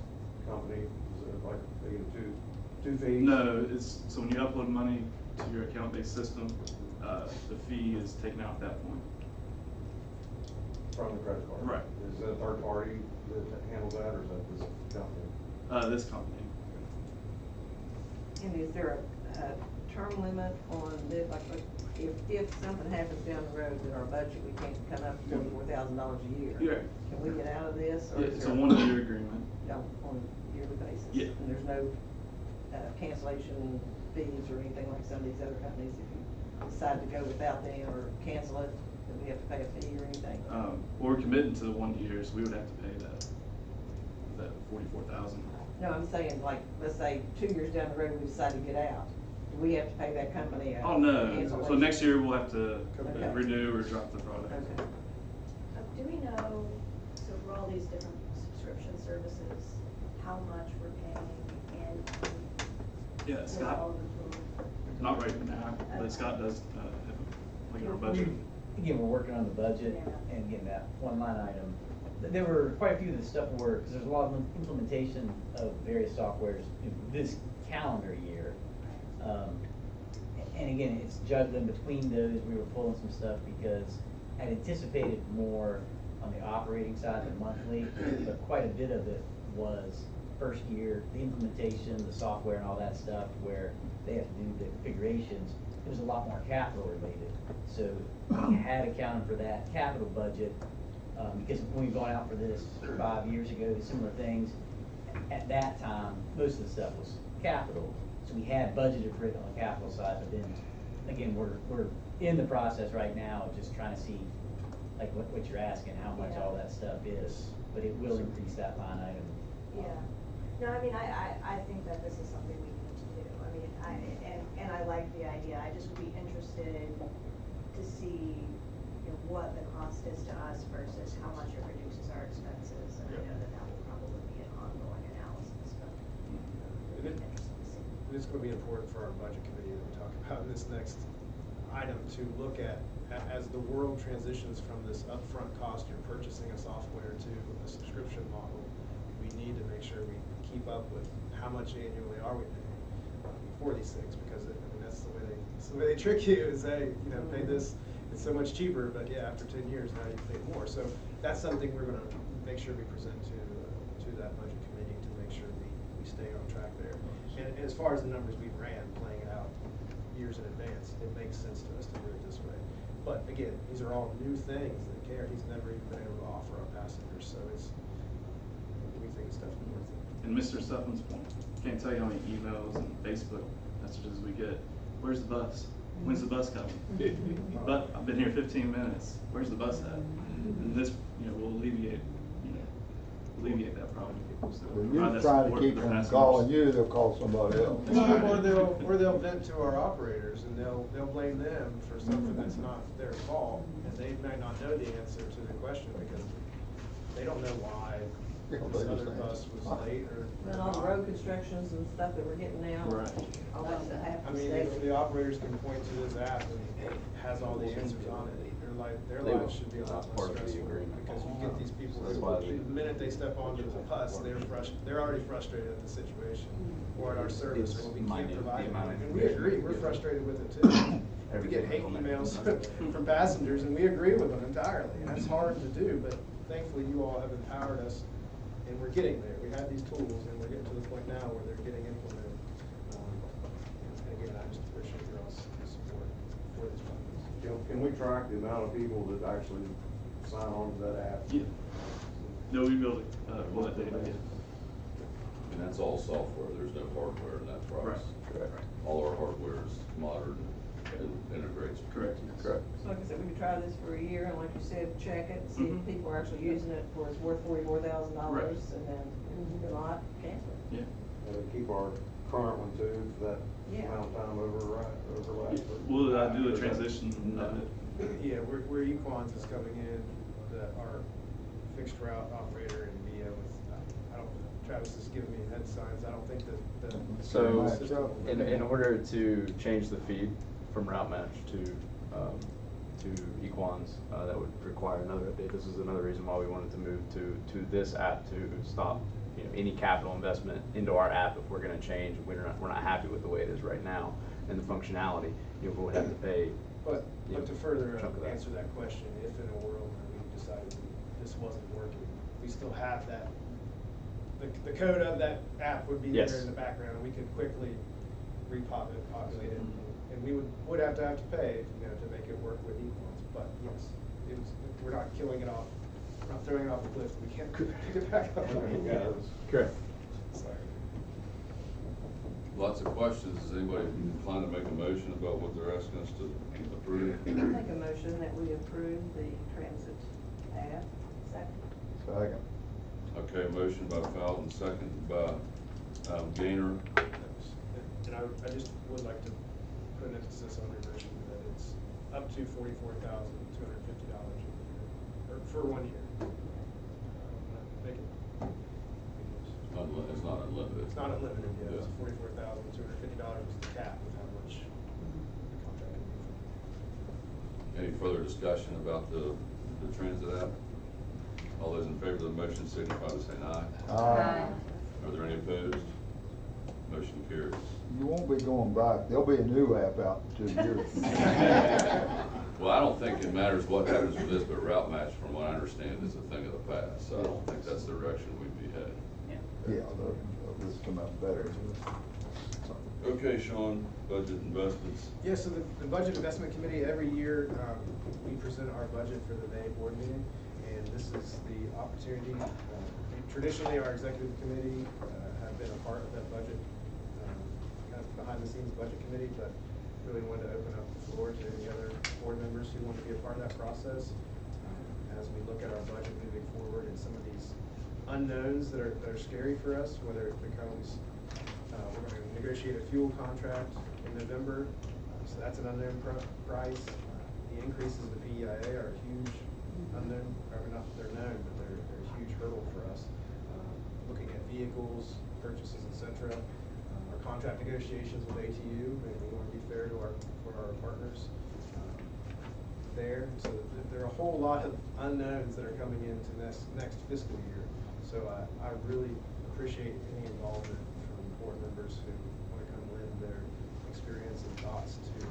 company? Is it like they get two fees? No, so when you upload money to your account-based system, the fee is taken out at that point. From the credit card? Right. Is that a third party that handles that, or is that this company? This company. And is there a term limit on this, like, if something happens down the road that our budget, we can't come up to $44,000 a year? Yeah. Can we get out of this? Or Yeah, is it's a there 1-year agreement. On a yearly basis? Yeah. And there's no cancellation fees or anything like some of these other companies, if you decide to go without them or cancel it, then we have to pay a fee or anything? We're committed to the 1 year, so we would have to pay that $44,000. No, I'm saying, like, let's say 2 years down the road, we decide to get out. Do we have to pay that company a Oh, no. cancellation? So next year we'll have to Okay. renew or drop the product. Okay. Do we know, so for all these different subscription services, how much we're paying and? Yeah, Scott, not right now, but Scott does have like our budget. Again, we're working on the budget and getting that one line item. There were quite a few of the stuff where, because there's a lot of implementation of various softwares this calendar year. And again, it's juggling between those. We were pulling some stuff because I'd anticipated more on the operating side than monthly, but quite a bit of it was first year, the implementation, the software and all that stuff where they have to do the configurations. It was a lot more capital related. So we had accounted for that capital budget Because when we've gone out for this 5 years ago, similar things, at that time, most of the stuff was capital. So we had budgeted for it on the capital side, but then, again, we're in the process right now of just trying to see, like what you're asking, how much all that stuff is. But it will increase that line item. Yeah. No, I mean, I think that this is something we need to do. I mean, and I like the idea. I just would be interested to see, you know, what the cost is to us versus how much it reduces our expenses. And I know that that will probably be an ongoing analysis, but And it's going to be important for our budget committee that we talk about in this next item to look at as the world transitions from this upfront cost, you're purchasing a software, to a subscription model. We need to make sure we keep up with how much annually are we paying for these things, because I mean, that's the way they trick you, is hey, you know, pay this, it's so much cheaper, but yeah, after 10 years now you pay more. So that's something we're going to make sure we present to that budget committee to make sure we stay on track there. And as far as the numbers we ran, playing it out years in advance, it makes sense to us to do it this way. But again, these are all new things that KRT's never even been able to offer our passengers, so we think it's definitely worth it. And Mr. Supplement's point, can't tell you how many emails and Facebook messages we get. Where's the bus? When's the bus coming? But I've been here 15 minutes. Where's the bus at? And this, you know, will alleviate that problem. So If provide you that try to support keep for the them passengers. calling you, they'll call somebody else. Or they'll vent to our operators, and they'll blame them for something that's not their fault, and they might not know the answer to the question because they don't know why this other bus was late or. And all the road constructions and stuff that we're getting now. Right. All that stuff I happens. mean, if the operators can point to this app and it has all the answers on it, their lives should be a lot less stressful, because you get these people who, the minute they step onto the bus, they're already frustrated at the situation, or at our service, or we can't provide it. And we agree, we're frustrated with it too. We get hate emails from passengers, and we agree with them entirely, and that's hard to do, but thankfully you all have empowered us, and we're getting there. We have these tools, and we're getting to the point now where they're getting implemented. And again, I just appreciate your all's support for these projects. Can we track the amount of people that actually sign on to that app? Yeah. No, we build pull that data. And that's all software, there's no hardware in that price. Right. All our hardware is modern and integrates. Correct. Correct. So like I said, we could try this for a year, and like you said, check it, see if people are actually using it for it's worth $44,000, Right. and then if they're not, cancel it. Yeah. And keep our current one too, for that Yeah. amount of time overlap. Will I do a transition? Yeah, where Equans is coming in, our fixed route operator in VIA with, Travis is giving me head signs, I don't think that the. So, system will- in order to change the feed from route match to Equans, that would require another update. This is another reason why we wanted to move to this app, to stop, you know, any capital investment into our app if we're gonna change. We're not happy with the way it is right now and the functionality. You know, we would have to pay. But to further chunk of that. answer that question, if in a world where we decided this wasn't working, we still have that, the code of that app would be there Yes. in the background, we could quickly populate it, and we would have to pay, you know, to make it work with Equals, but yes, we're not killing it off, we're not throwing it off a cliff, we can't pick it back up. Correct. Sorry. Lots of questions. Is anybody inclined to make a motion about what they're asking us to approve? I make a motion that we approve the transit app. Second. Okay, motion by Fowler, second by Gainer. And I just would like to put an emphasis on your motion that it's up to $44,250 a year, or for 1 year. Make it. It's not unlimited. It's not unlimited, yeah, it's $44,250 is the cap of how much the contract can be. Any further discussion about the transit app? All those in favor of the motion signify by saying aye. Aye. Are there any opposed? Motion carries. You won't be going back. There'll be a new app out in 2 years. Well, I don't think it matters what happens with this, but route match, from what I understand, is a thing of the past. So I don't think that's the direction we'd be headed. Yeah, this come out better. Okay, Sean, budget investments. Yeah, so the Budget Investment Committee, every year, we present our budget for the May board meeting, and this is the opportunity. Traditionally, our executive committee have been a part of that budget, kind of behind the scenes budget committee, but really wanted to open up the floor to any other board members who want to be a part of that process as we look at our budget moving forward and some of these unknowns that are scary for us, whether it becomes, we're going to negotiate a fuel contract in November, so that's an unknown price. The increases of the PEIA are a huge unknown, or not that they're known, but they're a huge hurdle for us. Looking at vehicles, purchases, et cetera. Our contract negotiations with ATU, and we want to be fair to our partners there. So there are a whole lot of unknowns that are coming into next fiscal year. So I really appreciate any involvement from board members who want to come lend their experience and thoughts to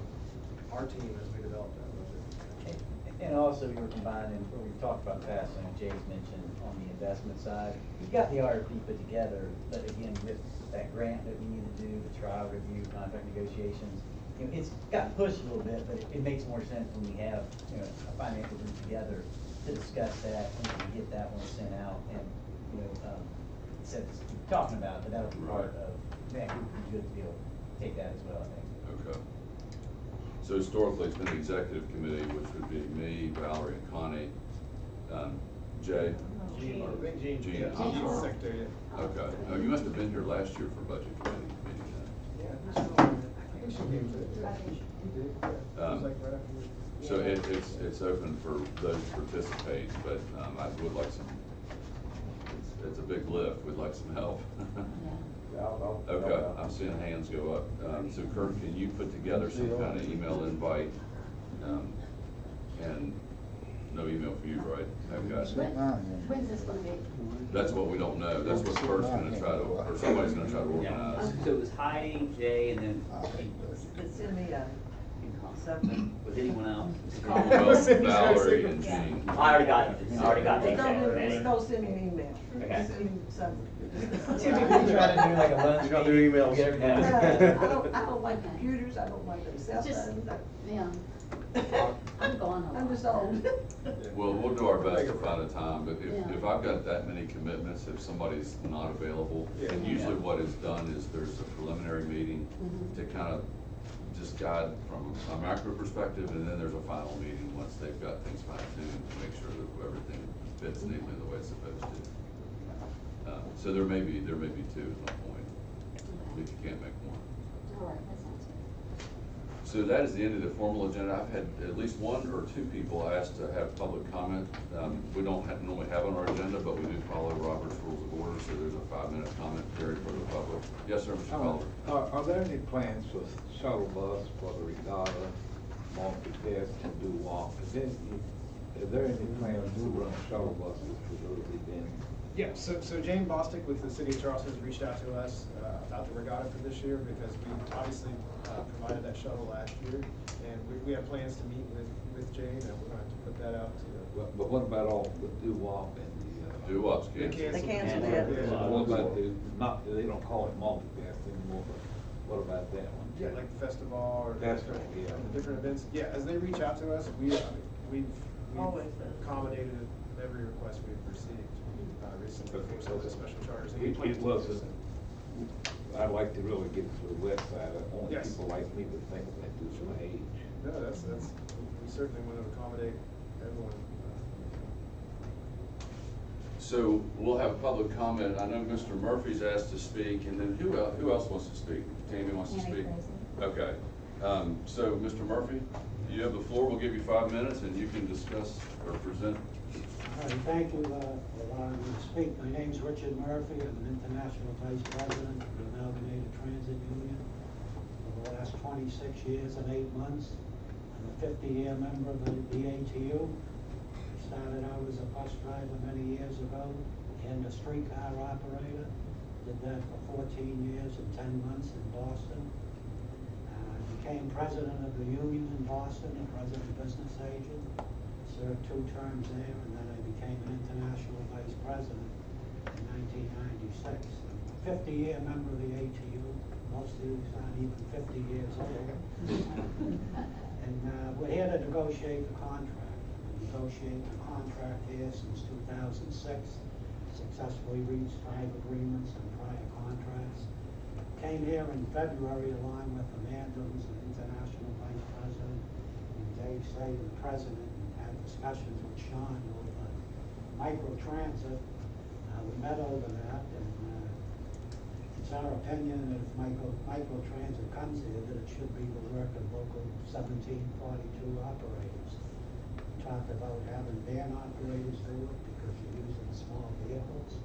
our team as we develop that budget. And also, you're combining, what we've talked about in the past, and Jay's mentioned on the investment side, you've got the RFP put together, but again, with that grant that we need to do, the trial review, contract negotiations, you know, it's gotten pushed a little bit, but it makes more sense when we have, you know, a financial group together to discuss that and to get that one sent out and, you know, instead of just keep talking about it, but that'll be part of, that would be good to be able to take that as well, I think. Okay. So historically, it's been the executive committee, which would be me, Valerie, and Connie, Jay? Gene. I'm sorry. Secretary. Okay. Oh, you must have been here last year for budget committee meeting then. I think she came to it. So it's open for those to participate, but I would like some, it's a big lift, we'd like some help. Okay, I'm seeing hands go up. So Kurt, can you put together some kind of email invite? And no email for you, right? Okay. When's this gonna be? That's what we don't know. That's what Kurt's gonna try to, or somebody's gonna try to organize. So it was Heidi, Jay, and then Send me something. was anyone else? Well, Valerie and Gene. I already got the Just don't send me an email. Okay. Send me something. Typically try to do like a lunch. You don't do emails. Get everything. I don't like computers, I don't like them cell Just, phones. yeah. I'm going I'm just old. Well, we'll do our best to find a time, but Yeah. if I've got that many commitments, if somebody's not available, and usually what is done is there's a preliminary meeting to kind of just guide from a macro perspective, and then there's a final meeting once they've got things fine-tuned to make sure that everything fits neatly the way it's supposed to. So there may be two at one point, if you can't make one. All right, that sounds good. So that is the end of the formal agenda. I've had at least one or two people asked to have public comment. We don't normally have on our agenda, but we do follow Robert's Rules of Order, so there's a 5-minute comment period for the public. Yes, sir, Mr. Fowler. Are there any plans for shuttle bus for the regatta, multi-test, and do walk? Is there any plans to run shuttle buses for those events? Yeah, so Jane Bostick with the City of Charleston has reached out to us about the regatta for this year because we obviously provided that shuttle last year. And we have plans to meet with Jane, and we're going to have to put that out to But what about all the do-wop and the? Do-wop's They canceled. canceled it. What about they don't call it multi-cast anymore, but what about that one? Yeah, like the festival or Festival, yeah. different events. Yeah, as they reach out to us, we've Always. accommodated every request we've received recently for some of the special charters. And we plan It to wasn't, do I'd like to really get to the west side, only Yes. people like me to think of that due to my age. No, we certainly want to accommodate everyone. So we'll have public comment. I know Mr. Murphy's asked to speak, and then who else wants to speak? Tammy wants to speak? Okay. So Mr. Murphy, you have the floor. We'll give you 5 minutes, and you can discuss or present. All right, thank you for allowing me to speak. My name's Richard Murphy. I'm an International Vice President of the Amalgamated Transit Union. For the last 26 years and 8 months, I'm a 50-year member of the ATU. I started out as a bus driver many years ago and a streetcar operator. Did that for 14 years and 10 months in Boston. I became president of the union in Boston, a president business agent. Served 2 terms there, and then I became an international vice president in 1996. I'm a 50-year member of the ATU. Most of these aren't even 50 years old. And we're here to negotiate the contract. negotiating a contract here since 2006. Successfully reached 5 agreements and prior contracts. Came here in February along with Amanda, who's the international vice president, and Dave Say, the president, and had discussions with Sean over microtransit. We met over that, and it's our opinion that if microtransit comes here, that it should be the work of local 1742 operators. We talked about having van operators do it because you're using small vehicles.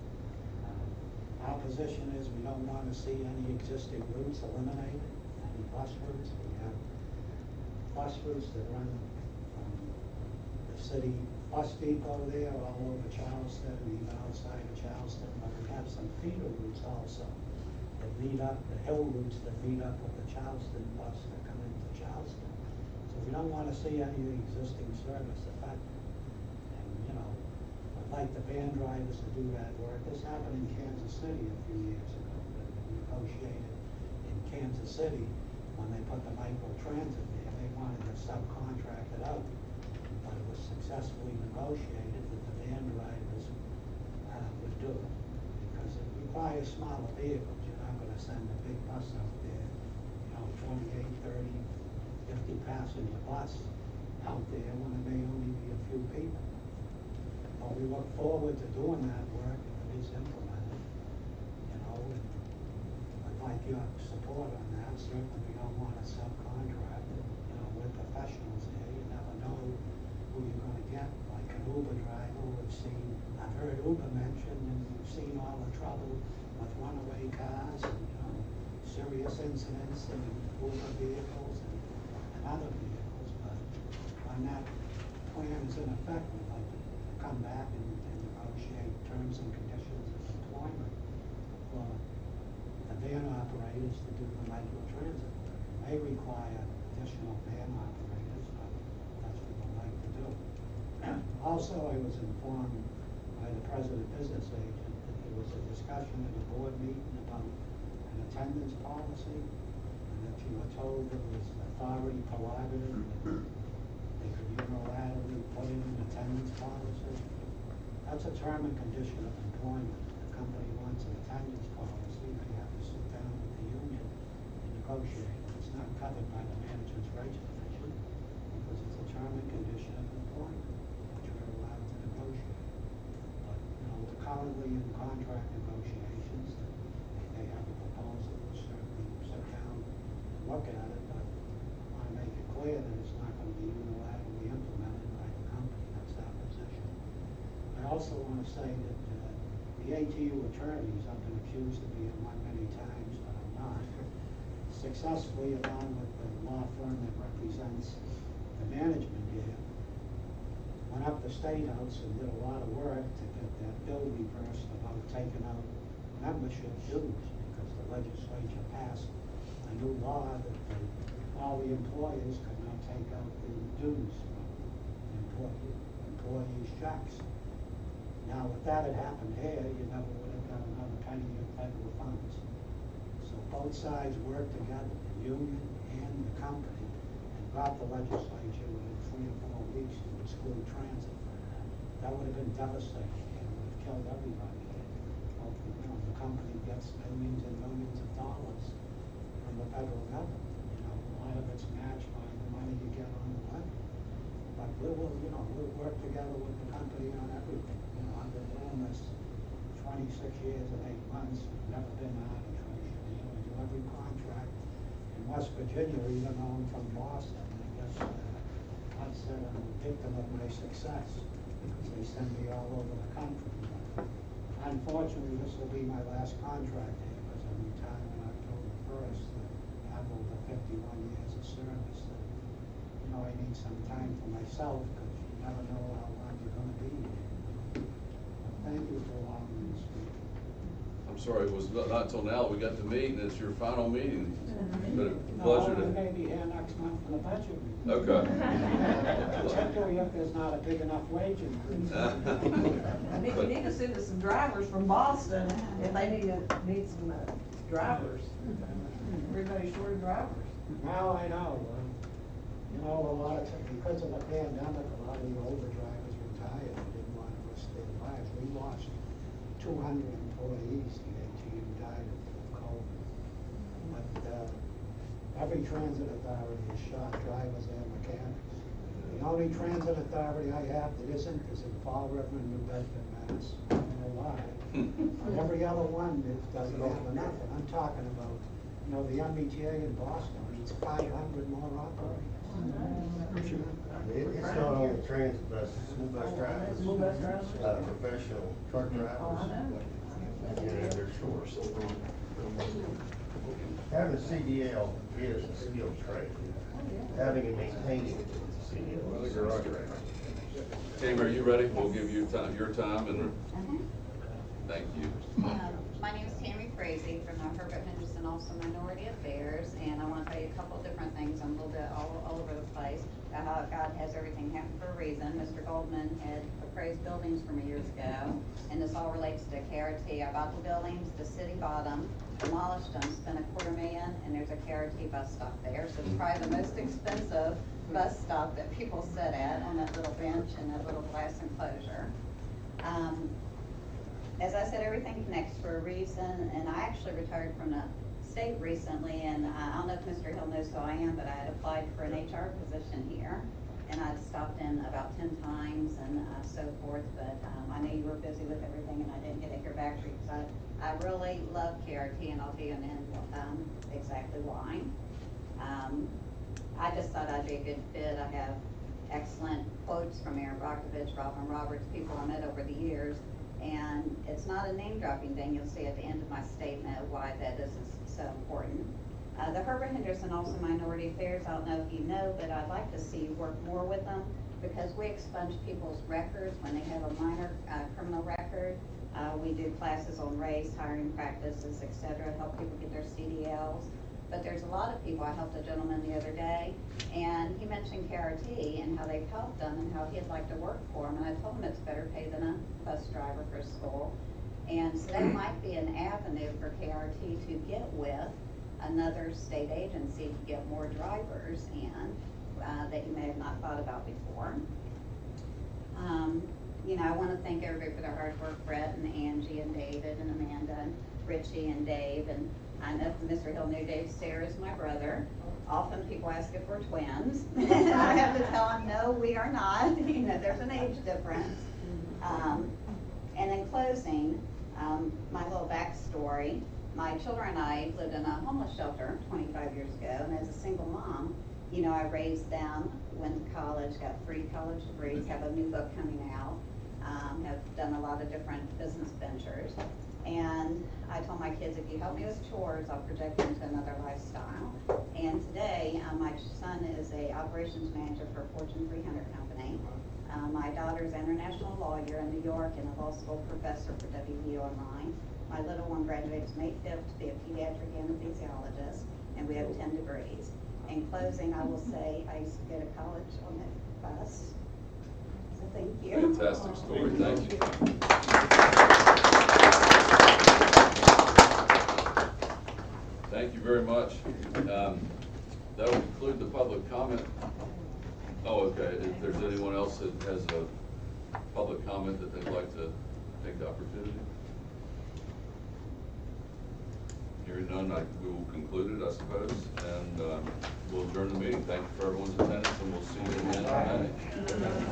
Our position is we don't want to see any existing routes eliminated, any bus routes. We have bus routes that run from the city bus depot there all over Charleston and even outside of Charleston, but we have some feeder routes also that lead up, the hill routes that lead up with the Charleston bus that come into Charleston. So we don't want to see any of the existing service affected. And, you know, I'd like the van drivers to do that work. This happened in Kansas City a few years ago. They negotiated in Kansas City when they put the microtransit there. They wanted to subcontract it out, but it was successfully negotiated that the van drivers would do it because it requires smaller vehicles. You're not going to send a big bus out there, you know, 28, 30, 50 passenger bus out there when it may only be a few people. But we look forward to doing that work if it is implemented, you know, and I'd like your support on that. Certainly we don't want to subcontract it. You know, we're professionals here. You never know who you're going to get. Like an Uber driver, I've heard Uber mentioned, and we've seen all the trouble with runaway cars and, you know, serious incidents in Uber vehicles and other vehicles. But when that plan is in effect, we'd like to come back and negotiate terms and conditions of employment for the van operators to do the microtransit work. It may require additional van operators, but that's what we'd like to do. Also, I was informed by the president business agent that there was a discussion at a board meeting about an attendance policy, and that you were told it was authority prerogative, that they could unilaterally put in an attendance policy. That's a term and condition of employment. If the company wants an attendance policy, they have to sit down with the union and negotiate. It's not covered by the management's rights division because it's a term and condition of employment, which we're allowed to negotiate. But, you know, we're currently in contract negotiations. If they have a proposal, we'll certainly sit down and look at it, but I want to make it clear that it's not going to be unilaterally implemented by the company. That's our position. I also want to say that the ATU attorneys, I've been accused of being one many times, but I'm not, successfully, along with the law firm that represents the management here, went up to State House and did a lot of work to get that bill reversed about taking out membership dues, because the legislature passed a new law that all the employers could not take out the dues from employees' checks. Now, if that had happened here, you never would have got another penny of federal funds. So both sides worked together, the union and the company, and got the legislature within 3 or 4 weeks to exclude transit from that. That would have been devastating. It would have killed everybody. You know, the company gets millions and millions of dollars from the federal government. You know, a lot of it's matched by the money you get on the levy. But we'll work together with the company on everything. You know, I've been doing this 26 years and 8 months, never been to arbitration. You know, we do every contract in West Virginia, even though I'm from Boston. I guess I've said I'm a victim of my success because they send me all over the country. But unfortunately, this will be my last contract here because I'm retiring on October 1st. I have over 51 years of service. You know, I need some time for myself because you never know how long you're going to be here. Thank you for allowing me to speak. I'm sorry, it was not until now that we got to meet, and it's your final meeting. But a pleasure I to. may be here next month for the budget meeting. Okay. Particularly if there's not a big enough wage increase. I think we need to send us some drivers from Boston if they need some drivers. Everybody's short of drivers. Now I know. You know, a lot of, because of the pandemic, a lot of the older drivers retired and didn't want to risk their lives. We lost 200 employees to ATU died of COVID. But every transit authority is short drivers and mechanics. The only transit authority I have that isn't is in Fall River and New Bedford, Mass. I don't know why. But every other one that doesn't have enough. And I'm talking about, you know, the MBTA in Boston needs 500 more operators. It's not only transit buses, school bus drivers, professional truck drivers. They're short. Having a CDL is a skilled trade. Having and maintaining it is a CDL trade. Tammy, are you ready? We'll give you time, your time, and thank you. My name is Tammy Frazee from the Herbert Henderson, also Minority Affairs, and I want to tell you a couple of different things. I'm a little bit all over the place. God has everything happen for a reason. Mr. Goldman had appraised buildings from years ago, and this all relates to KRT. I bought the buildings, the city bought them, demolished them, spent $250,000, and there's a KRT bus stop there. So it's probably the most expensive bus stop that people sit at on that little bench in that little glass enclosure. As I said, everything connects for a reason, and I actually retired from the state recently, and I don't know if Mr. Hill knows who I am, but I had applied for an HR position here, and I'd stopped in about 10 times and so forth, but I know you were busy with everything, and I didn't get to hear back from you, because I really love KRT, and I'll tell you in the end exactly why. I just thought I'd be a good fit. I have excellent quotes from Aaron Brockovich, Robin Roberts, people I met over the years. And it's not a name-dropping thing. You'll see at the end of my statement why that is so important. The Herbert Henderson, also Minority Affairs, I don't know if you know, but I'd like to see you work more with them, because we expunge people's records when they have a minor criminal record. We do classes on race, hiring practices, etc., help people get their CDLs. But there's a lot of people. I helped a gentleman the other day, and he mentioned KRT and how they've helped them and how he'd like to work for them. And I told him it's better pay than a bus driver for school. And so that might be an avenue for KRT to get with another state agency to get more drivers in that you may have not thought about before. You know, I want to thank everybody for their hard work, Brett and Angie and David and Amanda and Richie and Dave. And I know Mr. Hill knew Dave Sayre is my brother. Often people ask if we're twins. I have to tell them, no, we are not. You know, there's an age difference. And in closing, my little backstory, my children and I lived in a homeless shelter 25 years ago, and as a single mom, you know, I raised them, went to college, got free college degrees, have a new book coming out, have done a lot of different business ventures. And I told my kids, if you help me with chores, I'll project into another lifestyle. And today, my son is a operations manager for a Fortune 300 company. My daughter's an international lawyer in New York and a law school professor for WVU Online. My little one graduates May 5th to be a pediatric anesthesiologist, and we have 10 degrees. In closing, I will say I used to go to college on that bus. So thank you. Fantastic story. Thank you. Thank you very much. That will conclude the public comment. Oh, okay. If there's anyone else that has a public comment that they'd like to take the opportunity. Hearing none, we will conclude it, I suppose, and we'll adjourn the meeting. Thank you for everyone's attendance, and we'll see you again in May.